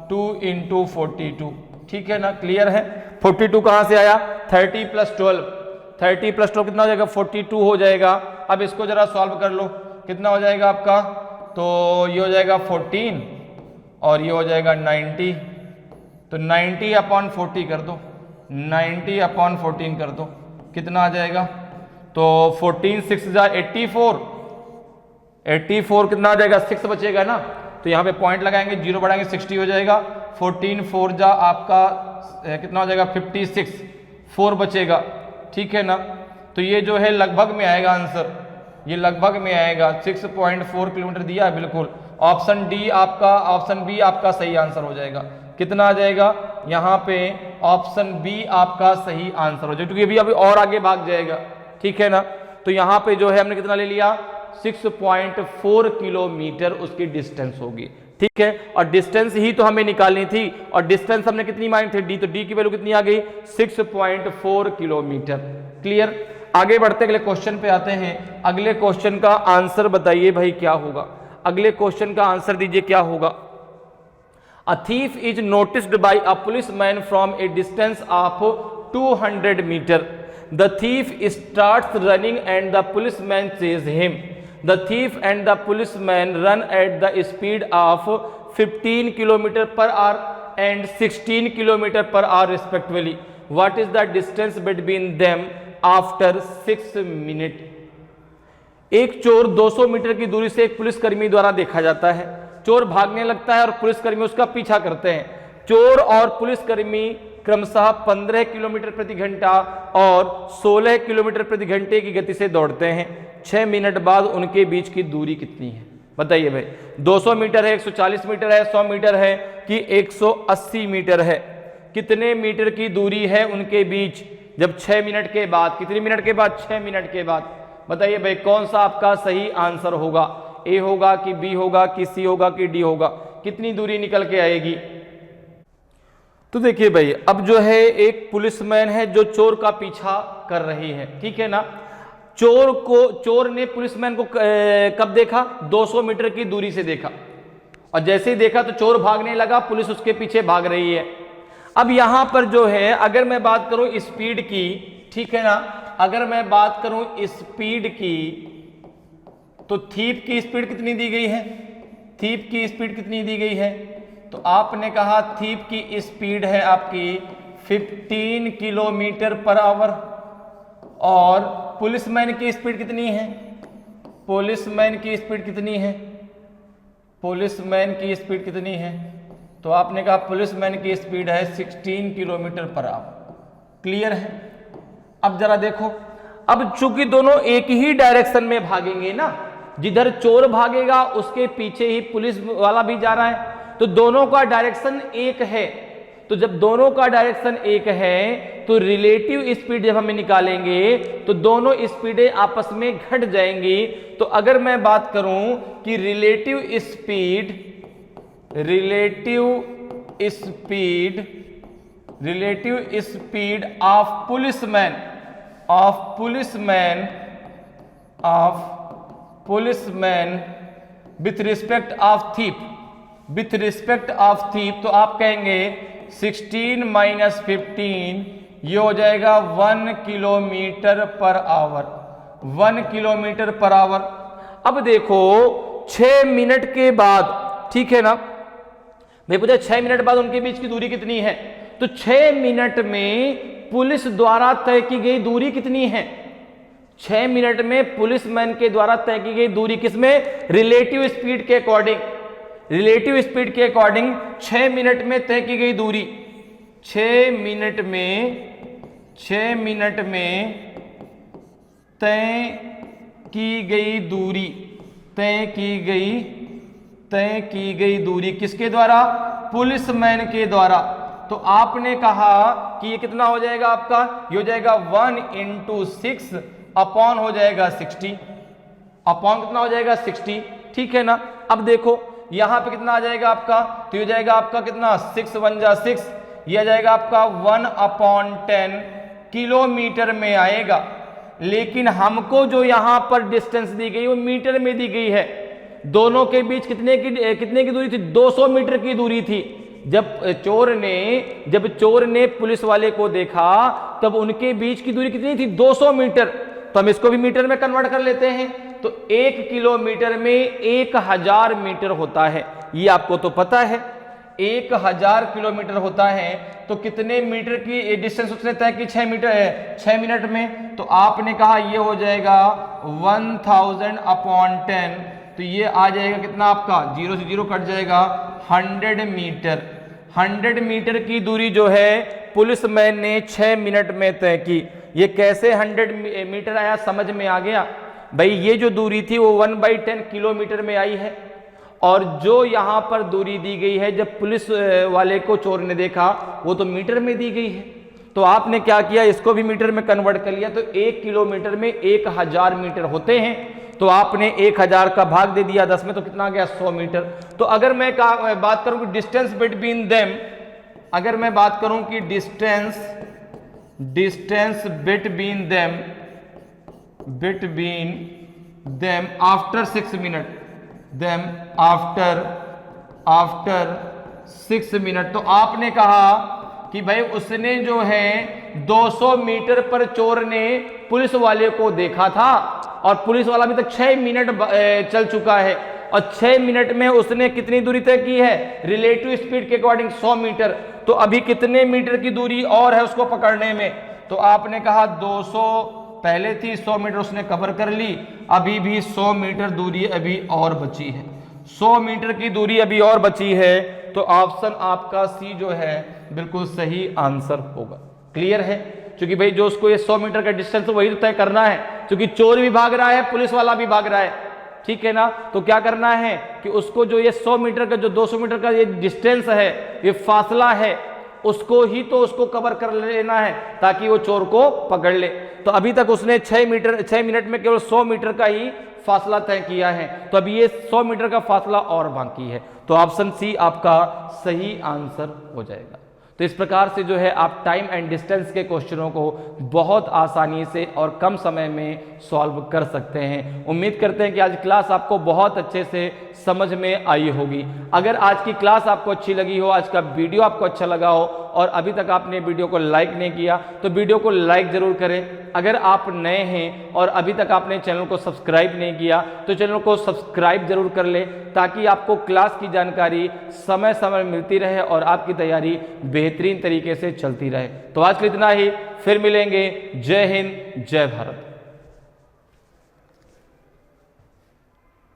A: 2 × 42। ठीक है ना। क्लियर है। 42 कहां से आया, 30 + 12, 30 + 12 कितना हो जाएगा 42 हो जाएगा। अब इसको जरा सॉल्व कर लो, कितना हो जाएगा आपका, तो ये हो जाएगा 14 और ये हो जाएगा 90। तो 90/40 कर दो, 90/14 कर दो, कितना आ जाएगा, तो 14 6 × 84, 84 कितना आ जाएगा 6 बचेगा ना, तो यहाँ पे पॉइंट लगाएंगे, 0 बढ़ाएंगे 60 हो जाएगा, 14 4 जा आपका कितना हो जाएगा 56, 4 बचेगा, ठीक है ना। तो ये जो है लगभग में आएगा आंसर, ये लगभग में आएगा 6.4 किलोमीटर दिया है बिल्कुल। ऑप्शन डी आपका, ऑप्शन बी आपका सही आंसर हो जाएगा। कितना आ जाएगा यहाँ पे, ऑप्शन बी आपका सही आंसर हो जाएगा, क्योंकि अभी और आगे भाग जाएगा, ठीक है ना। तो यहाँ पे जो है हमने कितना ले लिया, 6.4 किलोमीटर उसकी डिस्टेंस होगी, ठीक है। और डिस्टेंस ही तो हमें निकालनी थी, और डिस्टेंस हमने कितनी मांगी थी, डी, तो डी की वैल्यू कितनी आ गई, 6.4 किलोमीटर। क्लियर। आगे बढ़ते अगले क्वेश्चन पे आते हैं। अगले क्वेश्चन का आंसर बताइए भाई क्या होगा, अगले क्वेश्चन का आंसर दीजिए क्या होगा। A thief is noticed by a policeman from a distance of 200 meter. The thief starts running and the policeman chases him. The thief and the policeman run at the speed of 15 km per hour and 16 km per hour respectively. What is the distance between them after 6 minutes? एक चोर 200 metre की दूरी से एक पुलिसकर्मी द्वारा देखा जाता है। चोर भागने लगता है और पुलिसकर्मी उसका पीछा करते हैं। चोर और पुलिसकर्मी क्रमशः 15 किलोमीटर प्रति घंटा और 16 किलोमीटर प्रति घंटे की गति से दौड़ते हैं। 6 मिनट बाद उनके बीच की दूरी कितनी है, बताइए भाई। 200 मीटर है, 140 मीटर है, 100 मीटर है कि 180 मीटर है। कितने मीटर की दूरी है उनके बीच जब 6 मिनट के बाद, कितने मिनट के बाद, 6 मिनट के बाद। बताइए भाई कौन सा आपका सही आंसर होगा, ए होगा कि बी होगा कि सी होगा कि डी होगा, कितनी दूरी निकल के आएगी। तो देखिए भाई अब जो है एक पुलिसमैन है जो चोर का पीछा कर रही है, ठीक है ना। चोर ने पुलिसमैन को कब देखा, 200 मीटर की दूरी से देखा, और जैसे ही देखा तो चोर भागने लगा, पुलिस उसके पीछे भाग रही है। अब यहां पर जो है अगर मैं बात करूं स्पीड की, ठीक है ना, अगर मैं बात करूं स्पीड की तो थीप की स्पीड कितनी दी गई है, थीप की स्पीड कितनी दी गई है, तो आपने कहा थीप की स्पीड है आपकी 15 किलोमीटर पर आवर, और पुलिसमैन की स्पीड कितनी है, पुलिसमैन की स्पीड कितनी है, पुलिसमैन की स्पीड कितनी है, तो आपने कहा पुलिसमैन की स्पीड है 16 किलोमीटर पर आवर। क्लियर है। अब जरा देखो, अब चूंकि दोनों एक ही डायरेक्शन में भागेंगे ना, जिधर चोर भागेगा उसके पीछे ही पुलिस वाला भी जा रहा है, तो दोनों का डायरेक्शन एक है। तो जब दोनों का डायरेक्शन एक है तो रिलेटिव स्पीड जब हमें निकालेंगे तो दोनों स्पीडें आपस में घट जाएंगी। तो अगर मैं बात करूं कि relative speed of policeman with respect of thief, तो आप कहेंगे 16 माइनस 15, ये हो जाएगा 1 kilometre per our, 1 kilometre per our. अब देखो 6 मिनट के बाद, ठीक है ना, मैं पूछा 6 मिनट बाद उनके बीच की दूरी कितनी है, तो 6 मिनट में पुलिस द्वारा तय की गई दूरी कितनी है, 6 मिनट में पुलिसमैन के द्वारा तय की गई दूरी किसमें, रिलेटिव स्पीड के अकॉर्डिंग, रिलेटिव स्पीड के अकॉर्डिंग 6 मिनट में तय की गई दूरी, 6 मिनट में तय की गई दूरी किसके द्वारा, पुलिसमैन के द्वारा। तो आपने कहा कि ये कितना हो जाएगा आपका, ये हो जाएगा 1 × 6 अपॉन हो जाएगा 60, अपॉन कितना हो जाएगा 60, ठीक है ना। अब देखो यहां पे कितना आ जाएगा आपका, तो ये जाएगा आपका कितना 6 1 जा 6, ये आ जाएगा आपका 1/10 किलोमीटर में आएगा। लेकिन हमको जो यहां पर डिस्टेंस दी गई वो मीटर में दी गई है। दोनों के बीच कितने की दूरी थी, 200 मीटर की दूरी थी। जब चोर ने पुलिस वाले को देखा तब उनके बीच की दूरी कितनी थी, 200 मीटर। तो हम इसको भी मीटर में कन्वर्ट कर लेते हैं, तो 1 किलोमीटर में 1000 मीटर होता है, ये आपको तो पता है 1000 किलोमीटर होता है। तो कितने मीटर की डिस्टेंस उसने तय की, 6 मिनट में, तो आपने कहा ये हो जाएगा 1000/10, तो ये आ जाएगा कितना आपका, 0 से 0 कट जाएगा, 100 मीटर। 100 मीटर की दूरी जो है पुलिस मैन ने 6 मिनट में तय की। ये कैसे 100 मीटर आया, समझ में आ गया भाई। ये जो दूरी थी वो 1/10 किलोमीटर में आई है, और जो यहां पर दूरी दी गई है जब पुलिस वाले को चोर ने देखा वो तो मीटर में दी गई है। तो आपने क्या किया, इसको भी मीटर में कन्वर्ट कर लिया। तो 1 किलोमीटर में 1000 मीटर होते हैं, तो आपने 1000 का भाग दे दिया 10 में, तो कितना आ गया, 100 मीटर। तो अगर मैं बात करूं कि डिस्टेंस बिटवीन देम, अगर मैं बात करूं कि distance between them after 6 minute, them after 6 minute, तो आपने कहा कि भाई उसने जो है 200 मीटर पर चोर ने पुलिस वाले को देखा था, और पुलिस वाला अभी तक 6 मिनट चल चुका है, और 6 मिनट में उसने कितनी दूरी तय की है, रिलेटिव स्पीड के अकॉर्डिंग 100 मीटर। तो अभी कितने मीटर की दूरी और है उसको पकड़ने में, तो आपने कहा 200 पहले थी, 100 मीटर उसने कवर कर ली, अभी भी 100 मीटर दूरी अभी और बची है, 100 मीटर की दूरी अभी और बची है। तो ऑप्शन आपका सी जो है बिल्कुल सही आंसर होगा। क्लियर है, क्योंकि भाई जो उसको ये 100 मीटर का डिस्टेंस वही तय करना है, क्योंकि चोर भी भाग रहा है, पुलिस वाला भी भाग रहा है, ठीक है ना। तो क्या करना है कि उसको जो ये 100 मीटर का, जो 200 मीटर का ये डिस्टेंस है, ये फासला है, उसको ही तो उसको कवर कर लेना है ताकि वो चोर को पकड़ ले। तो अभी तक उसने 6 मिनट में केवल 100 मीटर का ही फासला तय किया है, तो अभी ये 100 मीटर का फासला और बाकी है। तो ऑप्शन सी आपका सही आंसर हो जाएगा। तो इस प्रकार से जो है आप टाइम एंड डिस्टेंस के क्वेश्चनों को बहुत आसानी से और कम समय में सॉल्व कर सकते हैं। उम्मीद करते हैं कि आज क्लास आपको बहुत अच्छे से समझ में आई होगी। अगर आज की क्लास आपको अच्छी लगी हो, आज का वीडियो आपको अच्छा लगा हो, और अभी तक आपने वीडियो को लाइक नहीं किया तो वीडियो को लाइक जरूर करें। अगर आप नए हैं और अभी तक आपने चैनल को सब्सक्राइब नहीं किया तो चैनल को सब्सक्राइब जरूर कर ले, ताकि आपको क्लास की जानकारी समय समय मिलती रहे और आपकी तैयारी बेहतरीन तरीके से चलती रहे। तो आज के लिए इतना ही, फिर मिलेंगे। जय हिंद, जय भारत।